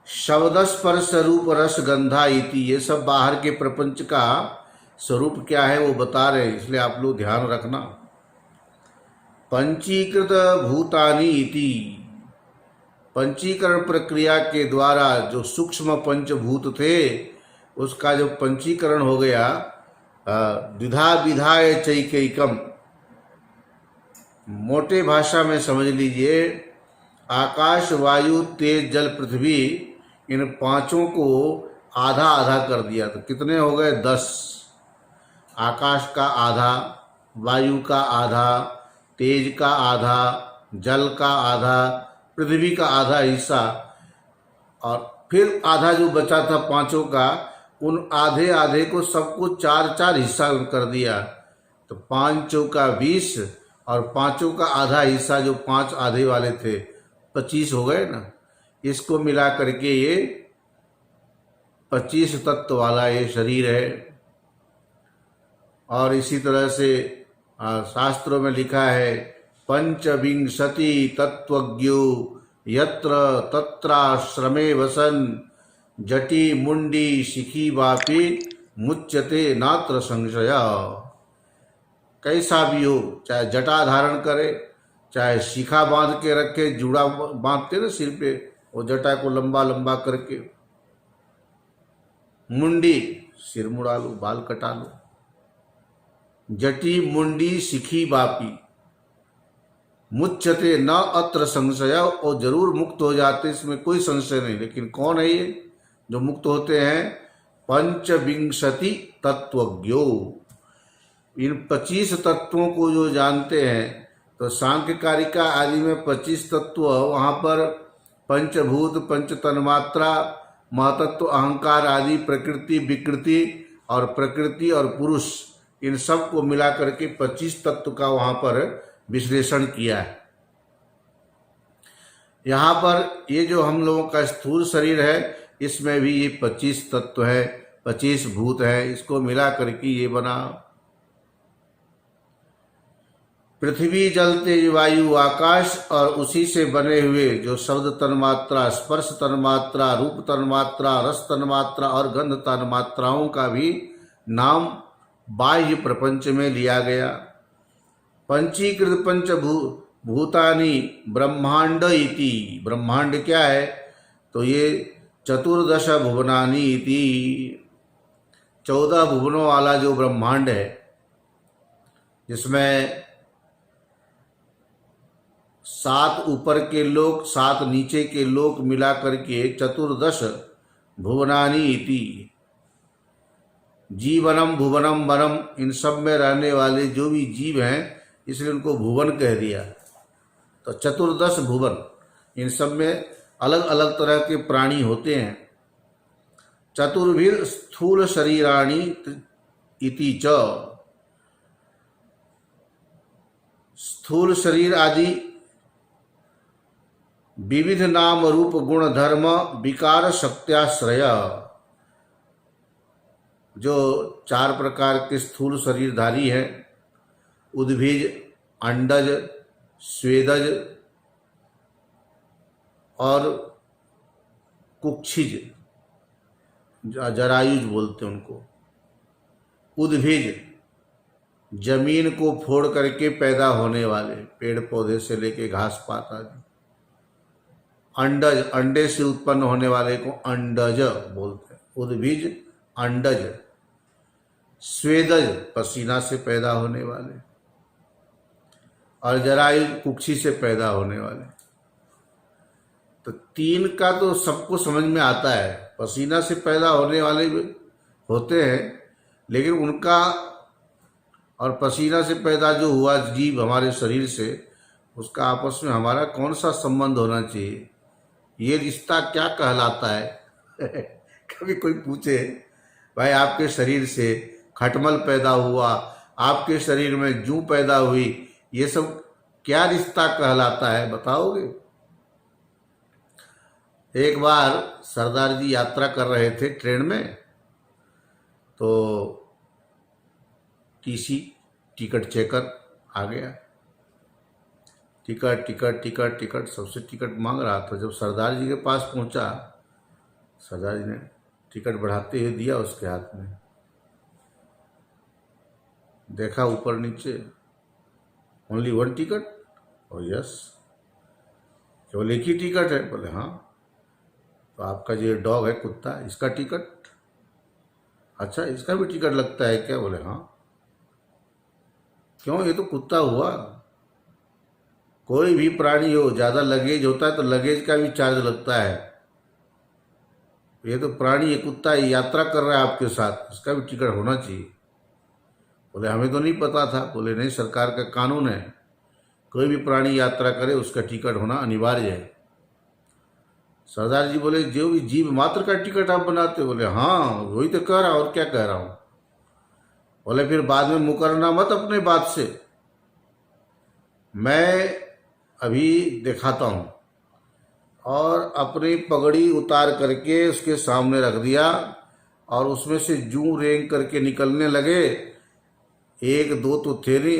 शब्द स्पर्श रूप रस गंधा इति, ये सब बाहर के प्रपंच का स्वरूप क्या है वो बता रहे हैं, इसलिए आप लोग ध्यान रखना। पंचीकृत भूतानि इति, पंचीकरण प्रक्रिया के द्वारा जो सूक्ष्म पंचभूत थे उसका जो पंचीकरण हो गया, द्विधा विधाय चैकैकम, मोटे भाषा में समझ लीजिए, आकाश, वायु, तेज, जल, पृथ्वी, इन पांचों को आधा आधा कर दिया तो कितने हो गए? 10। आकाश का आधा, वायु का आधा, तेज का आधा, जल का आधा, पृथ्वी का आधा हिस्सा, और फिर आधा जो बचा था पांचों का, उन आधे आधे को सबको 4-4 हिस्सा कर दिया। तो 5 चौका 20 और पांचों का आधा हिस्सा जो 5 आधे वाले थे 25 हो गए ना। इसको मिला करके ये 25 तत्व वाला ये शरीर है। और इसी तरह से शास्त्रों में लिखा है, पंचविंशति तत्वज्ञो यत्र तत्राश्रमे वसन जटी मुंडी शिखी वापी मुच्यते नात्र संशय। कैसा भी हो, चाहे जटा धारण करे, चाहे शिखा बांध के रखे, जूड़ा बांधते ना सिर पे, वो जटा को लंबा लंबा करके, मुंडी सिर मुड़ा लो, बाल कटा लो, जटी मुंडी शिखी बापी मुच्यते न अत्र संशय, और जरूर मुक्त हो जाते, इसमें कोई संशय नहीं। लेकिन कौन है ये जो मुक्त होते हैं? पंचविंशति तत्वज्ञो। इन 25 तत्वों को जो जानते हैं, तो सांख्य कारिका आदि में 25 तत्व, वहां पर पंचभूत, पंच तन्मात्रा, महतत्व, अहंकार आदि, प्रकृति, विकृति और प्रकृति और पुरुष, इन सब को मिला करके 25 तत्व का वहां पर विश्लेषण किया है। यहाँ पर ये जो हम लोगों का स्थूल शरीर है, इसमें भी ये 25 तत्व है, 25 भूत है, इसको मिला करके ये बना। पृथ्वी, जल, तेज, वायु, आकाश और उसी से बने हुए जो शब्द तन्मात्रा, स्पर्श तन्मात्रा, रूप तन्मात्रा, रस तन्मात्रा और गंध तन्मात्राओं का भी नाम बाह्य प्रपंच में लिया गया। पंचीकृत पंचभूतानि ब्रह्मांड इति। ब्रह्मांड क्या है? तो ये चतुर्दश भुवनानि इति, 14 भुवनों वाला जो ब्रह्मांड है, जिसमें 7 ऊपर के लोक, 7 नीचे के लोक मिला करके चतुर्दश भुवनानि इति। जीवनम भुवनम वनम, इन सब में रहने वाले जो भी जीव हैं, इसलिए उनको भुवन कह दिया। तो चतुर्दश भुवन, इन सब में अलग अलग तरह के प्राणी होते हैं। चतुर्भिर स्थूल शरीराणि इति च। स्थूल शरीर आदि विविध नाम रूप गुण धर्म विकार शक्त्याश्रय, जो 4 प्रकार के स्थूल शरीरधारी हैं, उद्भिज, अंडज, स्वेदज और कुक्षिज, जरायुज बोलते हैं उनको। उद्भिज, जमीन को फोड़ करके पैदा होने वाले, पेड़ पौधे से लेके घास पात आदि। अंडज, अंडे से उत्पन्न होने वाले को अंडज बोलते हैं, उद्भिज, अंडज। स्वेदज, पसीना से पैदा होने वाले, और जरायुज, कुक्षी से पैदा होने वाले। तो 3 का तो सबको समझ में आता है, पसीना से पैदा होने वाले भी होते हैं, लेकिन उनका और पसीना से पैदा जो हुआ जीव हमारे शरीर से, उसका आपस में हमारा कौन सा संबंध होना चाहिए? ये रिश्ता क्या कहलाता है? कभी कोई पूछे, भाई आपके शरीर से खटमल पैदा हुआ, आपके शरीर में जूं पैदा हुई, ये सब क्या रिश्ता कहलाता है, बताओगे? एक बार सरदार जी यात्रा कर रहे थे ट्रेन में, तो टीसी, टिकट चेकर आ गया। टिकट टिकट टिकट टिकट सबसे टिकट मांग रहा था। जब सरदार जी के पास पहुंचा, सरदार जी ने टिकट बढ़ाते हुए दिया उसके हाथ में, देखा ऊपर नीचे, ओनली 1 टिकट। और यस, केवल एक ही टिकट है? बोले हाँ। तो आपका जो डॉग है, कुत्ता, इसका टिकट? अच्छा, इसका भी टिकट लगता है क्या? बोले हाँ। क्यों? ये तो कुत्ता हुआ। कोई भी प्राणी हो, ज़्यादा लगेज होता है तो लगेज का भी चार्ज लगता है। ये तो प्राणी, ये कुत्ता यात्रा कर रहा है आपके साथ, इसका भी टिकट होना चाहिए। बोले हमें तो नहीं पता था। बोले नहीं, सरकार का कानून है, कोई भी प्राणी यात्रा करे उसका टिकट होना अनिवार्य है। सरदार जी बोले जो भी जीव मात्र का टिकट आप बनाते हो? बोले हाँ, वही तो कह रहा हूँ, और क्या कह रहा हूँ। बोले फिर बाद में मुकरना मत अपने बात से, मैं अभी दिखाता हूँ। और अपनी पगड़ी उतार करके उसके सामने रख दिया और उसमें से जूं रेंग करके निकलने लगे। एक दो तो थे नहीं,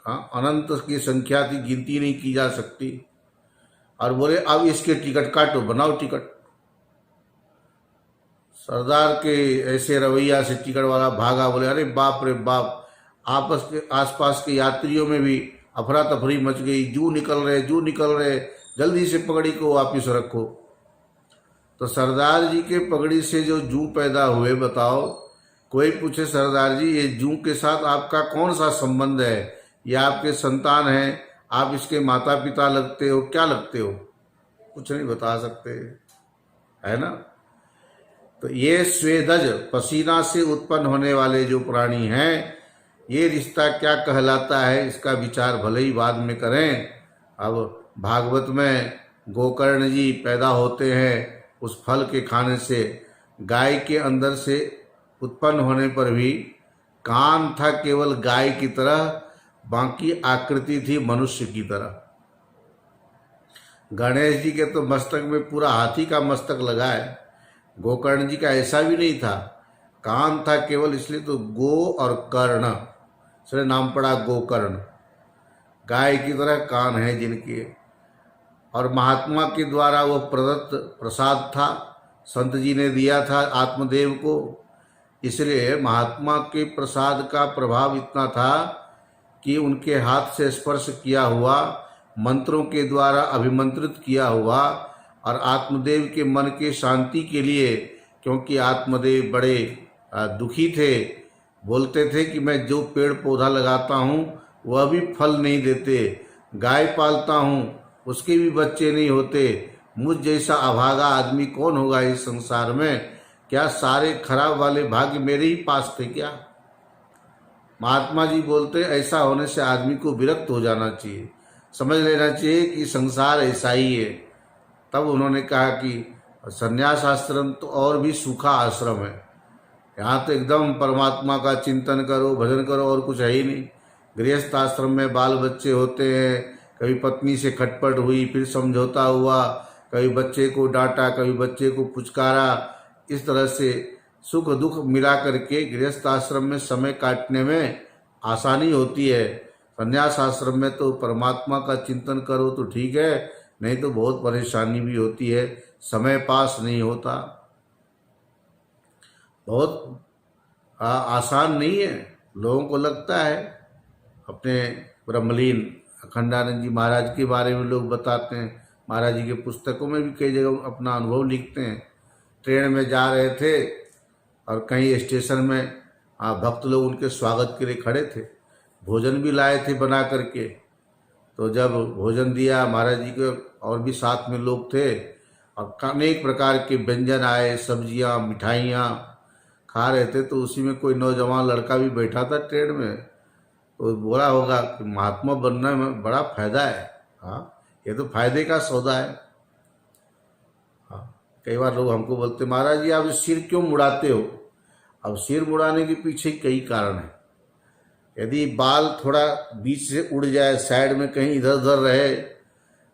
अनंत की संख्या थी, गिनती नहीं की जा सकती। और बोले अब इसके टिकट काटो, बनाओ टिकट। सरदार के ऐसे रवैया से टिकट वाला भागा। बोले अरे बाप रे बाप, आपस के आसपास के यात्रियों में भी अफरा तफरी मच गई, जू निकल रहे, जल्दी से पगड़ी को वापिस रखो। तो सरदार जी के पगड़ी से जो जू पैदा हुए, बताओ, कोई पूछे सरदार जी ये जू के साथ आपका कौन सा संबंध है, ये आपके संतान हैं, आप इसके माता पिता लगते हो, क्या लगते हो? कुछ नहीं बता सकते, है ना। तो ये स्वेदज, पसीना से उत्पन्न होने वाले जो प्राणी हैं, ये रिश्ता क्या कहलाता है, इसका विचार भले ही बाद में करें। अब भागवत में गोकर्ण जी पैदा होते हैं उस फल के खाने से। गाय के अंदर से उत्पन्न होने पर भी कान था केवल गाय की तरह, बाकी आकृति थी मनुष्य की तरह। गणेश जी के तो मस्तक में पूरा हाथी का मस्तक लगा है, गोकर्ण जी का ऐसा भी नहीं था, कान था केवल, इसलिए तो गो और कर्ण, इसलिए नाम पड़ा गोकर्ण। गाय की तरह कान है जिनके। और महात्मा के द्वारा वो प्रदत्त प्रसाद था, संत जी ने दिया था आत्मदेव को, इसलिए महात्मा के प्रसाद का प्रभाव इतना था कि उनके हाथ से स्पर्श किया हुआ, मंत्रों के द्वारा अभिमंत्रित किया हुआ, और आत्मदेव के मन के शांति के लिए, क्योंकि आत्मदेव बड़े दुखी थे, बोलते थे कि मैं जो पेड़ पौधा लगाता हूँ वह भी फल नहीं देते, गाय पालता हूँ उसके भी बच्चे नहीं होते, मुझ जैसा अभागा आदमी कौन होगा इस संसार में, क्या सारे खराब वाले भाग्य मेरे ही पास थे क्या? महात्मा जी बोलते ऐसा होने से आदमी को विरक्त हो जाना चाहिए, समझ लेना चाहिए कि संसार ऐसा ही है। तब उन्होंने कहा कि संन्यास आश्रम तो और भी सूखा आश्रम है, यहाँ तो एकदम परमात्मा का चिंतन करो, भजन करो, और कुछ है ही नहीं। गृहस्थ आश्रम में बाल बच्चे होते हैं, कभी पत्नी से खटपट हुई, फिर समझौता हुआ, कभी बच्चे को डांटा, कभी बच्चे को पुचकारा, इस तरह से सुख दुख मिला करके गृहस्थ आश्रम में समय काटने में आसानी होती है। संन्यास आश्रम में तो परमात्मा का चिंतन करो तो ठीक है, नहीं तो बहुत परेशानी भी होती है, समय पास नहीं होता, बहुत आसान नहीं है। लोगों को लगता है, अपने ब्रह्मलीन अखंडानंद जी महाराज के बारे में लोग बताते हैं, महाराज जी के पुस्तकों में भी कई जगह अपना अनुभव लिखते हैं। ट्रेन में जा रहे थे और कहीं स्टेशन में भक्त लोग उनके स्वागत के लिए खड़े थे, भोजन भी लाए थे बना करके। तो जब भोजन दिया महाराज जी के, और भी साथ में लोग थे, और अनेक प्रकार के व्यंजन आए, सब्जियां, मिठाइयाँ खा रहे थे। तो उसी में कोई नौजवान लड़का भी बैठा था ट्रेन में, तो बोला होगा कि महात्मा बनने में बड़ा फायदा है। हाँ, ये तो फायदे का सौदा है। हाँ, कई बार लोग हमको बोलते महाराज जी आप सिर क्यों मुड़ाते हो? अब सिर मुड़ाने के पीछे कई कारण हैं। यदि बाल थोड़ा बीच से उड़ जाए, साइड में कहीं इधर उधर रहे,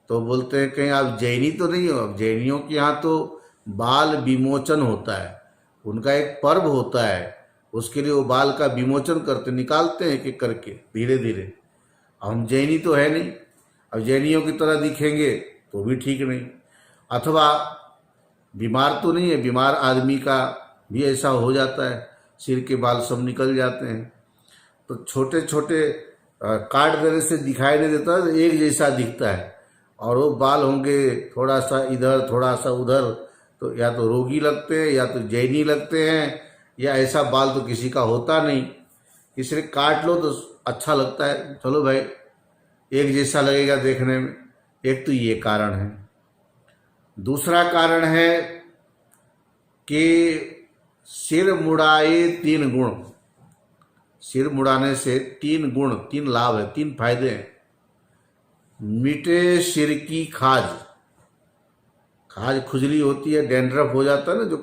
तो बोलते हैं कहीं आप जैनी तो नहीं हो। अब जैनियों के यहाँ तो बाल विमोचन होता है, उनका एक पर्व होता है, उसके लिए वो बाल का विमोचन करते, निकालते हैं एक करके धीरे धीरे। हम जैनी तो है नहीं, अब जैनियों की तरह दिखेंगे तो भी ठीक नहीं। अथवा बीमार तो नहीं है, बीमार आदमी का भी ऐसा हो जाता है, सिर के बाल सब निकल जाते हैं, तो छोटे छोटे काट देने से दिखाई नहीं देता, तो एक जैसा दिखता है। और वो बाल होंगे थोड़ा सा इधर थोड़ा सा उधर, तो या तो रोगी लगते हैं या तो जैनी लगते हैं, या ऐसा बाल तो किसी का होता नहीं, इसलिए काट लो तो अच्छा लगता है। चलो भाई, एक जैसा लगेगा देखने में। एक तो ये कारण है। दूसरा कारण है कि सिर मुड़ाए 3 गुण। सिर मुड़ाने से 3 गुण, 3 लाभ है, 3 फायदे हैं। मिटे सिर की खाज। खाज खुजली होती है, डैंड्रफ हो जाता है ना, जो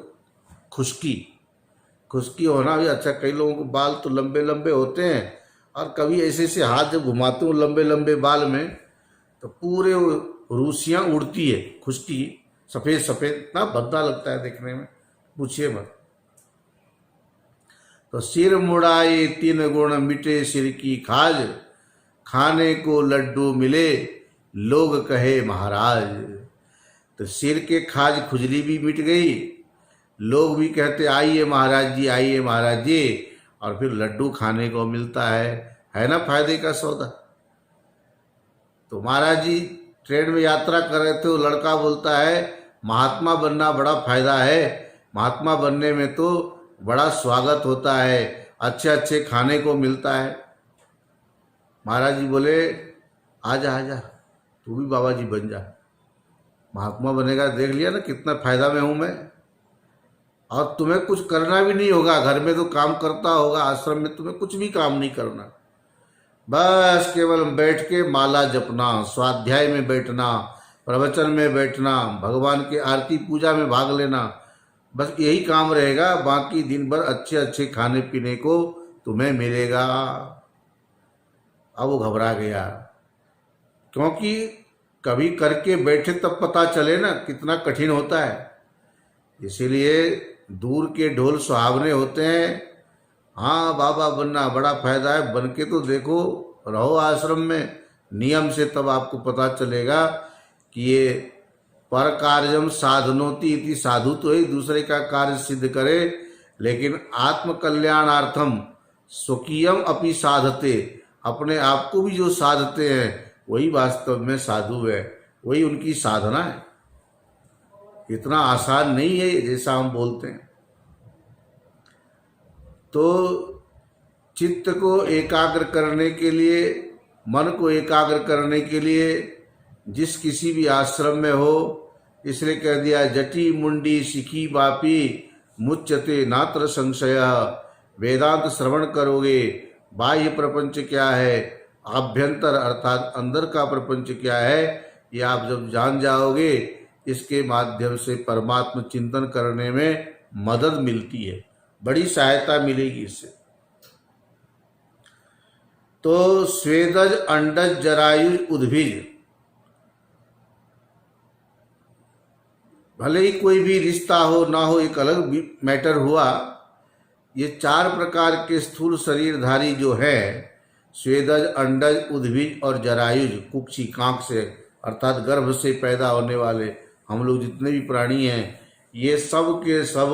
खुश्की होना भी अच्छा। कई लोगों को बाल तो लंबे लंबे होते हैं, और कभी ऐसे ऐसे हाथ जब घुमाते हूँ लंबे लंबे बाल में, तो पूरे रूसियाँ उड़ती है, खुश्की, सफ़ेद सफ़ेद, इतना भद्दा लगता है देखने में, पूछिए मत। तो सिर मुड़ाए 3 गुण, मिटे सिर की खाज, खाने को लड्डू मिले लोग कहे महाराज। तो सिर के खाज खुजली भी मिट गई, लोग भी कहते आइए महाराज जी, आइए महाराज जी, और फिर लड्डू खाने को मिलता है ना फायदे का सौदा। तो महाराज जी ट्रेन में यात्रा कर रहे थे, वो लड़का बोलता है महात्मा बनना बड़ा फायदा है, महात्मा बनने में तो बड़ा स्वागत होता है, अच्छे अच्छे खाने को मिलता है। महाराज जी बोले आजा आजा, तू भी बाबा जी बन जा, महात्मा बनेगा, देख लिया ना कितना फायदा में हूँ मैं। और तुम्हें कुछ करना भी नहीं होगा, घर में तो काम करता होगा, आश्रम में तुम्हें कुछ भी काम नहीं करना, बस केवल बैठ के माला जपना, स्वाध्याय में बैठना, प्रवचन में बैठना, भगवान की आरती पूजा में भाग लेना, बस यही काम रहेगा। बाकी दिन भर अच्छे अच्छे खाने पीने को तुम्हें मिलेगा। अब वो घबरा गया, क्योंकि कभी करके बैठे तब पता चले ना कितना कठिन होता है। इसीलिए दूर के ढोल सुहावने होते हैं। हाँ बाबा बनना बड़ा फायदा है, बन के तो देखो, रहो आश्रम में नियम से, तब आपको पता चलेगा कि ये पर कार्यम साधनोति इति, साधु तो ही दूसरे का कार्य सिद्ध करे, लेकिन आत्म कल्याणार्थम स्वकीयम अपि साधते, अपने आप को भी जो साधते हैं वही वास्तव में साधु है, वही उनकी साधना है। इतना आसान नहीं है जैसा हम बोलते हैं। तो चित्त को एकाग्र करने के लिए, मन को एकाग्र करने के लिए जिस किसी भी आश्रम में हो, इसलिए कह दिया जटी मुंडी सिखी बापी मुच्यते नात्र संशय। वेदांत श्रवण करोगे, बाह्य प्रपंच क्या है, आभ्यंतर अर्थात अंदर का प्रपंच क्या है, ये आप जब जान जाओगे, इसके माध्यम से परमात्मा चिंतन करने में मदद मिलती है, बड़ी सहायता मिलेगी इससे। तो स्वेदज अंडज जरायुज उद्भिज, भले ही कोई भी रिश्ता हो ना हो, एक अलग मैटर हुआ। ये 4 प्रकार के स्थूल शरीरधारी जो है, स्वेदज अंडज उद्भिज और जरायुज, कुक्षी कांक से अर्थात गर्भ से पैदा होने वाले हम लोग जितने भी प्राणी हैं, ये सब के सब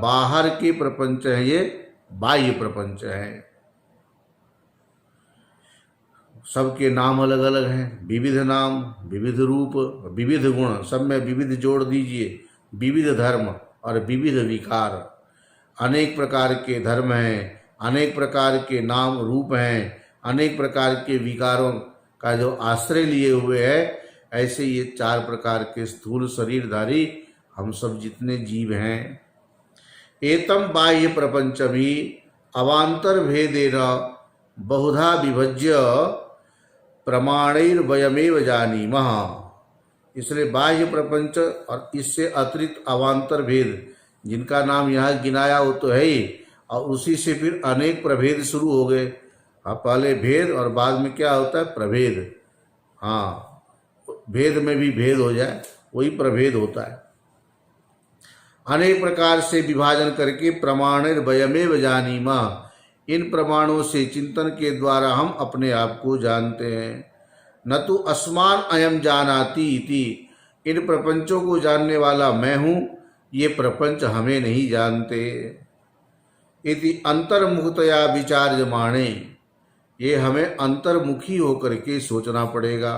बाहर के प्रपंच हैं, ये बाह्य प्रपंच हैं। सबके नाम अलग अलग हैं, विविध नाम, विविध रूप, विविध गुण, सब में विविध जोड़ दीजिए, विविध धर्म और विविध विकार। अनेक प्रकार के धर्म हैं, अनेक प्रकार के नाम रूप हैं, अनेक प्रकार के विकारों का जो आश्रय लिए हुए है, ऐसे ये 4 प्रकार के स्थूल शरीरधारी हम सब जितने जीव हैं। एतम बाह्य प्रपंचमी अवांतर भेदेन बहुधा विभज्य प्रमाणैर्वयमेव जानीमः। इसलिए बाह्य प्रपंच और इससे अतिरिक्त अवांतर भेद, जिनका नाम यहाँ गिनाया वो तो है ही, और उसी से फिर अनेक प्रभेद शुरू हो गए। हाँ, पहले भेद और बाद में क्या होता है, प्रभेद। हाँ, भेद में भी भेद हो जाए, वही प्रभेद होता है। अनेक प्रकार से विभाजन करके प्रमाणैर्वयमेव जानीमः, इन प्रमाणों से चिंतन के द्वारा हम अपने आप को जानते हैं। न तो अस्मान अयम जानाति इति, इन प्रपंचों को जानने वाला मैं हूँ, ये प्रपंच हमें नहीं जानते। इति अंतर्मुखतया विचार्यमाणे, ये हमें अंतर्मुखी होकर के सोचना पड़ेगा।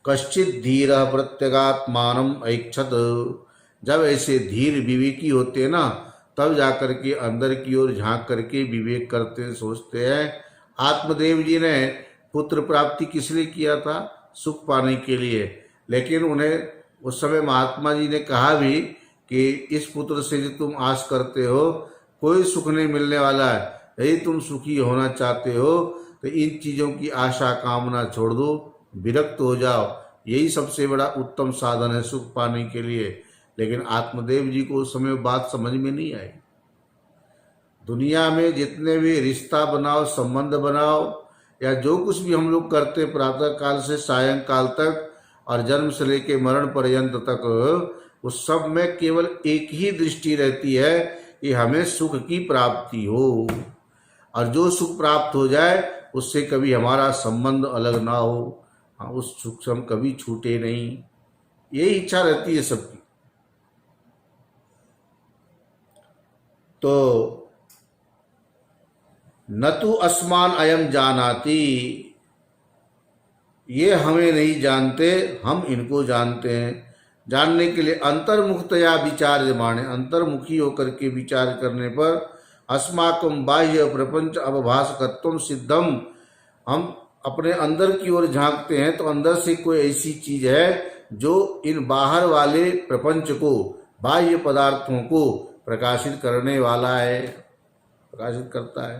कश्चित धीरः प्रत्यगात्मानम ऐक्षत, जब ऐसे धीर विवेकी होते ना, तब जाकर के अंदर की ओर झांक करके विवेक करते सोचते हैं। आत्मदेव जी ने पुत्र प्राप्ति किस लिए किया था? सुख पाने के लिए। लेकिन उन्हें उस समय महात्मा जी ने कहा भी कि इस पुत्र से जो तुम आस करते हो कोई सुख नहीं मिलने वाला है। यदि तुम सुखी होना चाहते हो तो इन चीज़ों की आशा कामना छोड़ दो, विरक्त हो जाओ। यही सबसे बड़ा उत्तम साधन है सुख पाने के लिए। लेकिन आत्मदेव जी को उस समय बात समझ में नहीं आई। दुनिया में जितने भी रिश्ता बनाओ, संबंध बनाओ, या जो कुछ भी हम लोग करते प्रातः काल से सायंकाल तक और जन्म से लेके मरण पर्यंत तक, उस सब में केवल एक ही दृष्टि रहती है कि हमें सुख की प्राप्ति हो, और जो सुख प्राप्त हो जाए उससे कभी हमारा संबंध अलग ना हो, उस सुख से हम कभी छूटे नहीं। यही इच्छा रहती है सबकी। तो न तो अस्मान अयम जानाति, ये हमें नहीं जानते, हम इनको जानते हैं। जानने के लिए अंतर्मुखतया विचार्यमाणे, अंतर्मुखी होकर के विचार करने पर अस्माकं बाह्य प्रपंच अवभासकत्वम सिद्धम, हम अपने अंदर की ओर झांकते हैं तो अंदर से कोई ऐसी चीज है जो इन बाहर वाले प्रपंच को, बाह्य पदार्थों को प्रकाशित करने वाला है, प्रकाशित करता है।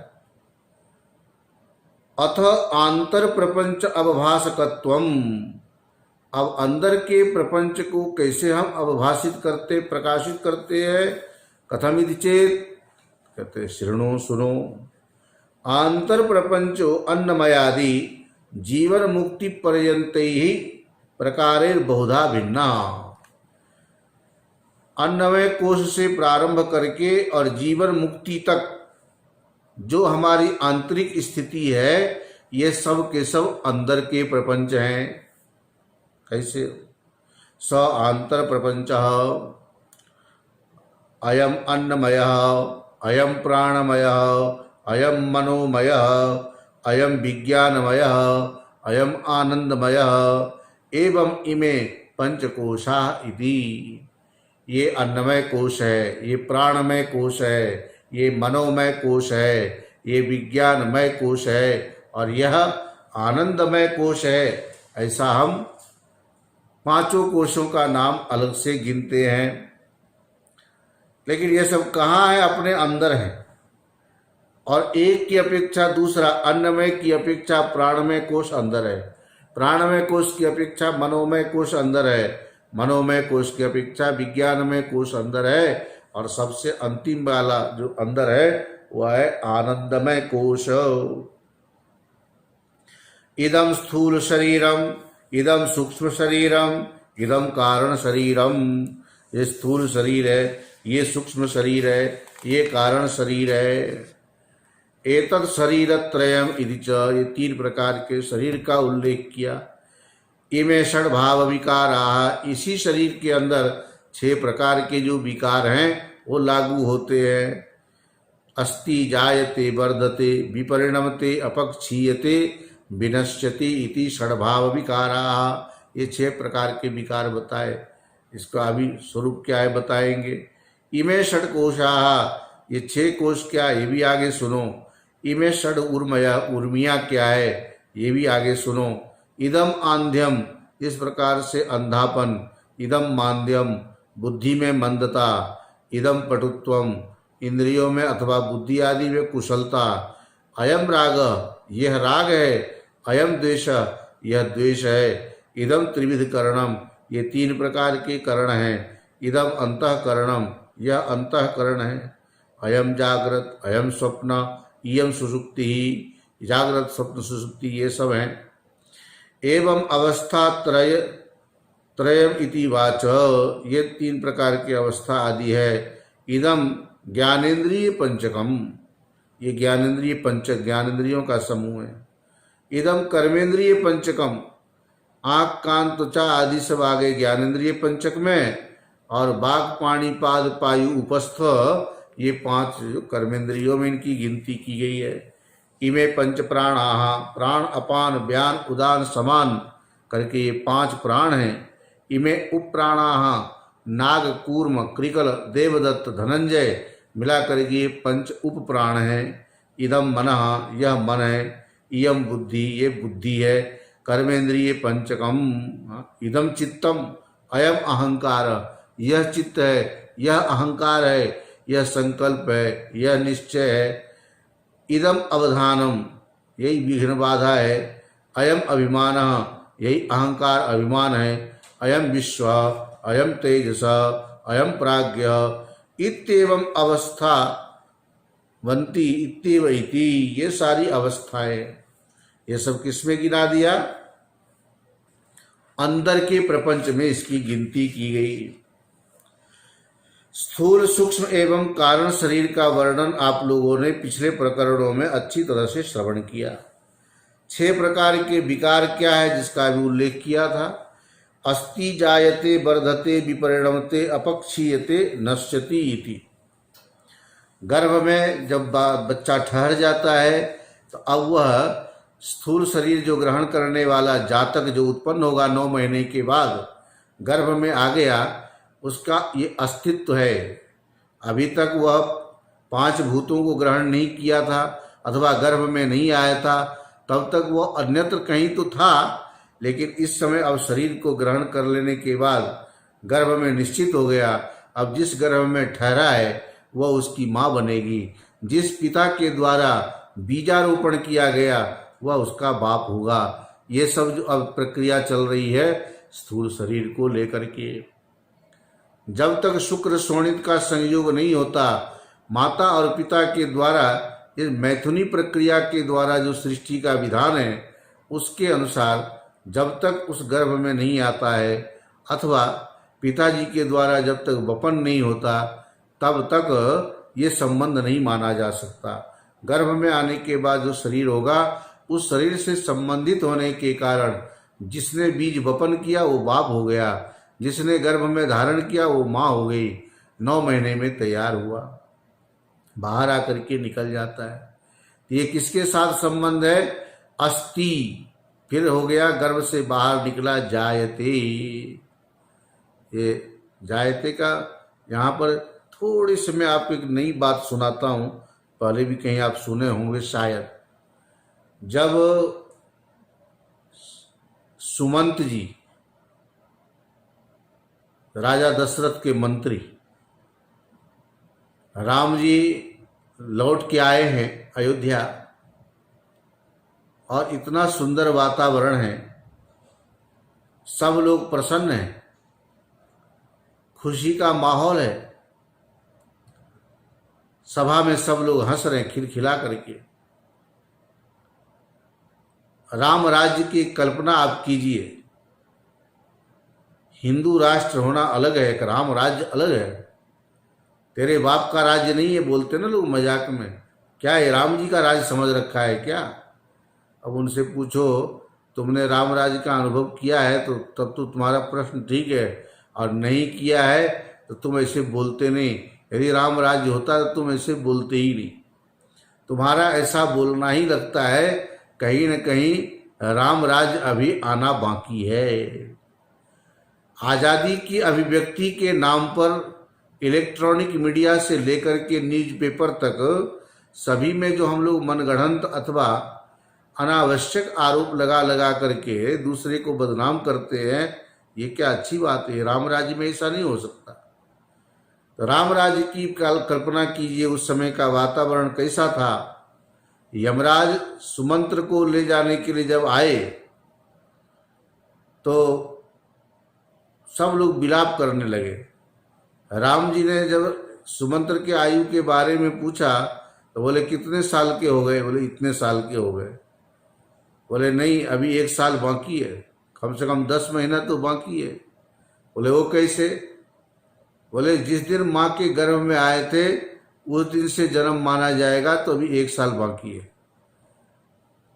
अथ आंतर प्रपंच अवभासकत्वम, अब अंदर के प्रपंच को कैसे हम अवभाषित करते, प्रकाशित करते हैं? कथमिति चेत, कहते शृणु सुनो। आंतर प्रपंचो अन्नमयादि जीवन मुक्ति पर्यंत ही प्रकारेर बहुधा भिन्ना। अन्नमय कोश से प्रारंभ करके और जीवन मुक्ति तक जो हमारी आंतरिक स्थिति है, ये सब के सब अंदर के प्रपंच हैं। कैसे? स आंतर प्रपंच अयम अन्नमय, अयम प्राणमय, अयम मनोमय, अयम विज्ञानमय, अयम आनंदमय, एवं इमे पंचकोशा इति। ये अन्नमय कोश है, ये प्राणमय कोश है, ये मनोमय कोश है, ये विज्ञानमय कोश है और यह आनंदमय कोश है। ऐसा हम पांचों कोशों का नाम अलग से गिनते हैं। लेकिन ये सब कहाँ है? अपने अंदर है। और एक की अपेक्षा दूसरा, अन्नमय की अपेक्षा प्राणमय कोश अंदर है, प्राणमय कोश की अपेक्षा मनोमय कोश अंदर है, मनोमय कोश की अपेक्षा विज्ञानमय कोश अंदर है, और सबसे अंतिम वाला जो अंदर है वह है आनंदमय कोश। इदम स्थूल शरीरम, इदम सूक्ष्म शरीरम, इदम कारण शरीरम। ये स्थूल शरीर है, ये सूक्ष्म शरीर है, ये कारण शरीर है। एतत् शरीरत्रयम् इति च, ये तीन प्रकार के शरीर का उल्लेख किया। इमे षड भाव विकारा, इसी शरीर के अंदर 6 प्रकार के जो विकार हैं वो लागू होते हैं। अस्ति जायते वर्धते विपरिणमते अपक्षीयते विनश्यति इति षड्भाव विकारा। ये 6 प्रकार के विकार बताए। इसका अभी स्वरूप क्या है बताएंगे। इमे षड कोशा, ये 6 कोश क्या है ये भी आगे सुनो। इमे षड उर्मया, उर्मिया क्या है ये भी आगे सुनो। इदम आंध्यम, इस प्रकार से अंधापन। इदम मांद्यम, बुद्धि में मंदता। इदम पटुत्वम, इंद्रियों में अथवा बुद्धि आदि में कुशलता। अयम राग, यह राग है। अयम द्वेष, यह द्वेष है। इदम त्रिविध करणम, ये 3 प्रकार के करण हैं। इदम अंतःकरणम, यह अंतःकरण है। अयम जागृत, अयम स्वप्न, इयम सुषुप्ति, जागृत स्वप्न सुषुप्ति ये सब हैं। एवं अवस्था त्रयम इति वाच, ये 3 प्रकार की अवस्था आदि है। इदम ज्ञानेन्द्रिय पंचकम, ये ज्ञानेन्द्रिय ज्ञानेन्द्रियों का समूह है। इदम कर्मेंद्रिय पंचकम, आँख कान त्वचा आदि सब आगे ज्ञानेन्द्रिय पंचक में, और बाघ पाणी पाद पायु उपस्थ, ये 5 कर्मेंद्रियों में इनकी गिनती की गई है। इमे पंच प्राणाः, प्राण अपान व्यान उदान समान करके ये 5 प्राण हैं। इमे उपप्राणाः, नाग कूर्म कृकल देवदत्त धनंजय मिला करके ये 5 उपप्राण हैं। इदम मनः, यह मन है। इयम बुद्धि, ये बुद्धि है, कर्मेंद्रिय पंचकम, इदम चित्तम, अयम अहंकार, यह चित्त है, यह अहंकार है, यह संकल्प है, यह निश्चय है, इदम अवधानम, यही विघ्न बाधा है, अयम अभिमान, यही अहंकार अभिमान है, अयम विश्व, अयम तेजस, अयम प्राज्ञ, इत्येवं अवस्था वंती इत्येव इति, ये सारी अवस्थाएं, ये सब किसमें गिना दिया? अंदर के प्रपंच में इसकी गिनती की गई। स्थूल सूक्ष्म एवं कारण शरीर का वर्णन आप लोगों ने पिछले प्रकरणों में अच्छी तरह से श्रवण किया। 6 प्रकार के विकार क्या है जिसका भी उल्लेख किया था। अस्ति जायते वर्धते विपरिणमते अपक्षीयते नश्यति इति। गर्भ में जब बच्चा ठहर जाता है तो अब वह स्थूल शरीर जो ग्रहण करने वाला जातक जो उत्पन्न होगा 9 महीने के बाद गर्भ में आ गया, उसका ये अस्तित्व है। अभी तक वह 5 भूतों को ग्रहण नहीं किया था अथवा गर्भ में नहीं आया था, तब तक वह अन्यत्र कहीं तो था, लेकिन इस समय अब शरीर को ग्रहण कर लेने के बाद गर्भ में निश्चित हो गया। अब जिस गर्भ में ठहरा है वह उसकी माँ बनेगी। जिस पिता के द्वारा बीजारोपण किया गया वह उसका बाप होगा। ये सब जो अब प्रक्रिया चल रही है स्थूल शरीर को लेकर के, जब तक शुक्र शोणित का संयोग नहीं होता, माता और पिता के द्वारा इस मैथुनी प्रक्रिया के द्वारा जो सृष्टि का विधान है उसके अनुसार जब तक उस गर्भ में नहीं आता है अथवा पिताजी के द्वारा जब तक वपन नहीं होता तब तक ये संबंध नहीं माना जा सकता। गर्भ में आने के बाद जो शरीर होगा उस शरीर से संबंधित होने के कारण जिसने बीज वपन किया वो बाप हो गया, जिसने गर्भ में धारण किया वो माँ हो गई। 9 महीने में तैयार हुआ, बाहर आकर के निकल जाता है। ये किसके साथ संबंध है? अस्ति, फिर हो गया गर्भ से बाहर निकला जायते। ये जायते का यहाँ पर थोड़ी सी मैं आपको एक नई बात सुनाता हूँ, पहले भी कहीं आप सुने होंगे शायद। जब सुमंत जी राजा दशरथ के मंत्री, राम जी लौट के आए हैं अयोध्या और इतना सुंदर वातावरण है, सब लोग प्रसन्न हैं, खुशी का माहौल है, सभा में सब लोग हंस रहे हैं खिलखिला करके। राम राज्य की कल्पना आप कीजिए, हिंदू राष्ट्र होना अलग है, एक राम राज्य अलग है। तेरे बाप का राज्य नहीं है बोलते ना लोग मजाक में, क्या ये राम जी का राज्य समझ रखा है क्या? अब उनसे पूछो तुमने राम राज्य का अनुभव किया है तो तब तो तुम्हारा प्रश्न ठीक है, और नहीं किया है तो तुम ऐसे बोलते नहीं। यदि राम राज्य होता तो तुम ऐसे बोलते ही नहीं। तुम्हारा ऐसा बोलना ही लगता है कहीं न कहीं राम राज्य अभी आना बाकी है। आज़ादी की अभिव्यक्ति के नाम पर इलेक्ट्रॉनिक मीडिया से लेकर के न्यूज़पेपर तक सभी में जो हम लोग मनगढ़ंत अथवा अनावश्यक आरोप लगा लगा करके दूसरे को बदनाम करते हैं, ये क्या अच्छी बात है? राम राज्य में ऐसा नहीं हो सकता। तो राम राज्य की कल्पना कीजिए, उस समय का वातावरण कैसा था। यमराज सुमंत्र को ले जाने के लिए जब आए तो सब लोग विलाप करने लगे। राम जी ने जब सुमंत्र के आयु के बारे में पूछा तो बोले कितने साल के हो गए? बोले इतने साल के हो गए। बोले नहीं, अभी 1 साल बाकी है, कम से कम 10 महीना तो बाकी है। बोले वो कैसे? बोले जिस दिन माँ के गर्भ में आए थे उस दिन से जन्म माना जाएगा, तो अभी 1 साल बाकी है।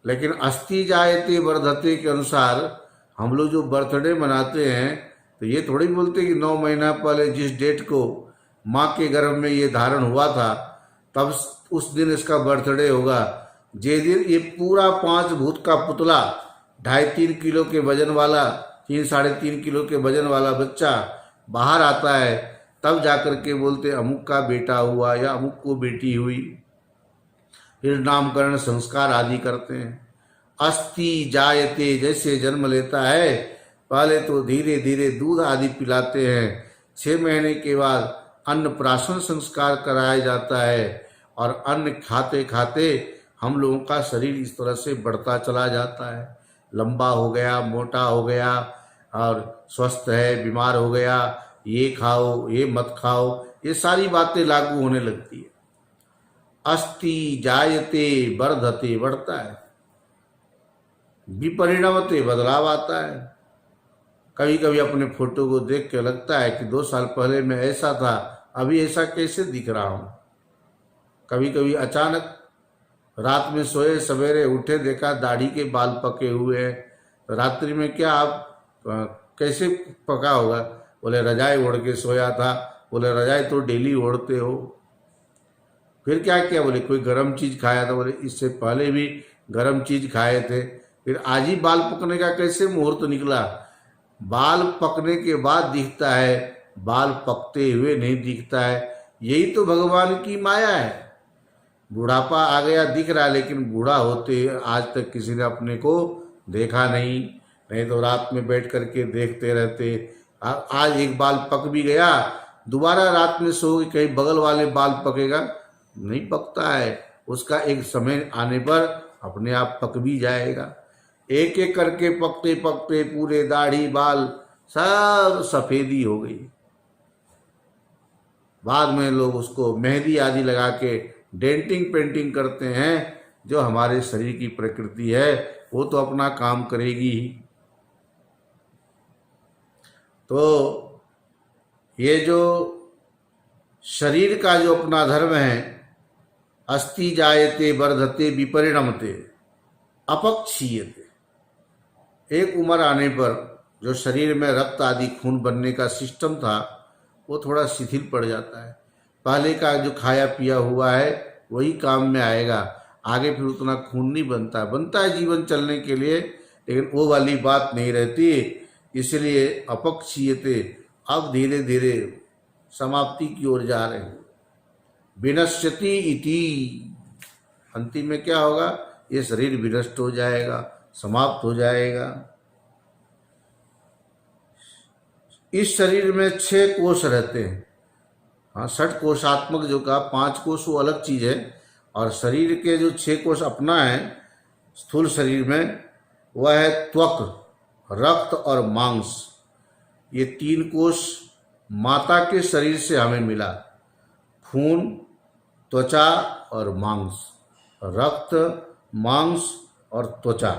लेकिन अस्ति जायते वर्धते के अनुसार हम लोग जो बर्थडे मनाते हैं तो ये थोड़ी बोलते कि 9 महीना पहले जिस डेट को माँ के गर्भ में ये धारण हुआ था तब उस दिन इसका बर्थडे होगा। जे दिन ये पूरा 5 भूत का पुतला 2.5-3 किलो के वजन वाला, 3-3.5 किलो के वजन वाला बच्चा बाहर आता है, तब जाकर के बोलते अमुक का बेटा हुआ या अमुक को बेटी हुई। फिर नामकरण संस्कार आदि करते हैं। अस्ति जायते, जैसे जन्म लेता है पहले तो धीरे धीरे दूध आदि पिलाते हैं, 6 महीने के बाद अन्नप्राशन संस्कार कराया जाता है और अन्न खाते खाते हम लोगों का शरीर इस तरह से बढ़ता चला जाता है, लंबा हो गया, मोटा हो गया और स्वस्थ है, बीमार हो गया, ये खाओ ये मत खाओ, ये सारी बातें लागू होने लगती है। अस्ति जायते वर्धते, बढ़ता है, विपरिणमते, बदलाव आता है। कभी कभी अपने फोटो को देख के लगता है कि 2 साल पहले मैं ऐसा था, अभी ऐसा कैसे दिख रहा हूँ। कभी कभी अचानक रात में सोए, सवेरे उठे, देखा दाढ़ी के बाल पके हुए हैं, तो रात्रि में क्या आप कैसे पका होगा? बोले रजाई ओढ़ के सोया था। बोले रजाई तो डेली ओढ़ते हो। फिर क्या किया? बोले कोई गर्म चीज खाया था। बोले इससे पहले भी गर्म चीज खाए थे। फिर आज ही बाल पकने का कैसे मुहूर्त निकला? बाल पकने के बाद दिखता है, बाल पकते हुए नहीं दिखता है। यही तो भगवान की माया है। बुढ़ापा आ गया दिख रहा है, लेकिन बूढ़ा होते आज तक किसी ने अपने को देखा नहीं तो रात में बैठ करके देखते रहते। आज एक बाल पक भी गया, दोबारा रात में सो कहीं बगल वाले बाल पकेगा? नहीं पकता है। उसका एक समय आने पर अपने आप पक भी जाएगा। एक एक करके पकते पकते पूरे दाढ़ी बाल सब सफेदी हो गई। बाद में लोग उसको मेहंदी आदि लगा के डेंटिंग पेंटिंग करते हैं। जो हमारे शरीर की प्रकृति है वो तो अपना काम करेगी ही। तो ये जो शरीर का जो अपना धर्म है, अस्ति जायते वर्धते विपरिणमते अपक्षीयते, एक उम्र आने पर जो शरीर में रक्त आदि खून बनने का सिस्टम था वो थोड़ा शिथिल पड़ जाता है। पहले का जो खाया पिया हुआ है वही काम में आएगा, आगे फिर उतना खून नहीं बनता है जीवन चलने के लिए, लेकिन वो वाली बात नहीं रहती। इसलिए अपक्षीयते, अब धीरे धीरे समाप्ति की ओर जा रहे हैं। विनश्यति इति, अंतिम में क्या होगा? ये शरीर विनष्ट हो जाएगा, समाप्त हो जाएगा। इस शरीर में 6 कोष रहते हैं। हाँ, 6 कोशात्मक जो का 5 कोष वो अलग चीज है, और शरीर के जो 6 कोष अपना है स्थूल शरीर में, वह है त्वक, रक्त और मांस। ये 3 कोष माता के शरीर से हमें मिला। खून, त्वचा और मांस, रक्त, मांस और त्वचा।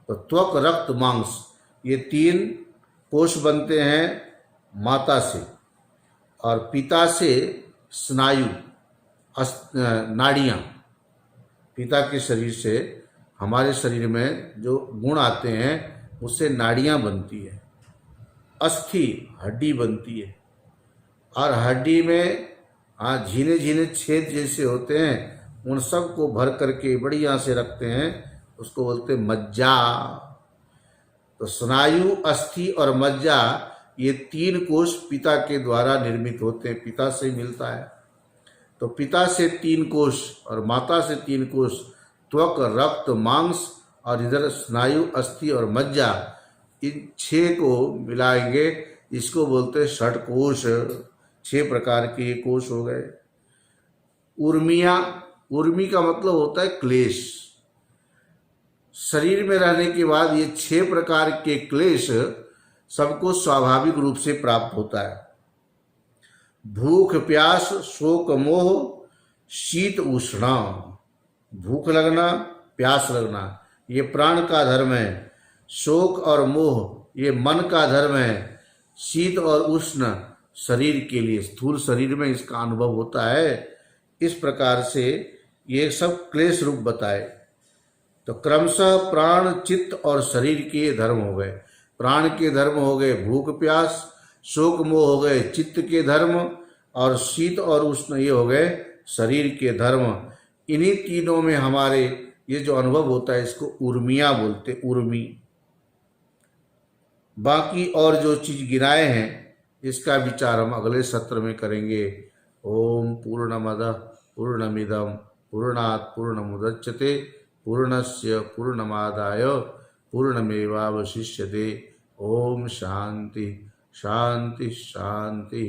तो त्वक, रक्त, मांस, ये 3 कोष बनते हैं माता से, और पिता से स्नायु, नाड़ियाँ। पिता के शरीर से हमारे शरीर में जो गुण आते हैं उससे नाड़ियाँ बनती है। अस्थि, हड्डी बनती है, और हड्डी में झीने झीने छेद जैसे होते हैं, उन सब को भर करके बढ़िया से रखते हैं, उसको बोलते हैं मज्जा। तो स्नायु, अस्थि और मज्जा, ये 3 कोष पिता के द्वारा निर्मित होते हैं, पिता से मिलता है। तो पिता से 3 कोष और माता से 3 कोष, त्वक, रक्त, मांस, और इधर स्नायु, अस्थि और मज्जा, इन 6 को मिलाएंगे, इसको बोलते हैं षटकोश। 6 प्रकार के कोष हो गए। उर्मिया, उर्मी का मतलब होता है क्लेश। शरीर में रहने के बाद ये 6 प्रकार के क्लेश सबको स्वाभाविक रूप से प्राप्त होता है। भूख, प्यास, शोक, मोह, शीत, उष्णा। भूख लगना, प्यास लगना, ये प्राण का धर्म है। शोक और मोह, ये मन का धर्म है। शीत और उष्ण शरीर के लिए, स्थूल शरीर में इसका अनुभव होता है। इस प्रकार से ये सब क्लेश रूप बताए। तो क्रमशः प्राण, चित्त और शरीर के धर्म हो गए। प्राण के धर्म हो गए भूख प्यास, शोक मोह हो गए चित्त के धर्म, और शीत और उष्ण ये हो गए शरीर के धर्म। इन्हीं तीनों में हमारे ये जो अनुभव होता है इसको उर्मिया बोलते, उर्मी। बाकी और जो चीज गिनाए हैं इसका विचार हम अगले सत्र में करेंगे। ओम पूर्णमदः पूर्णमिदं पूर्णात् पूर्णमुदच्यते पूर्णस्य पूर्णमादाय पूर्णमेवावशिष्यते। ओम शांति शांति शांति।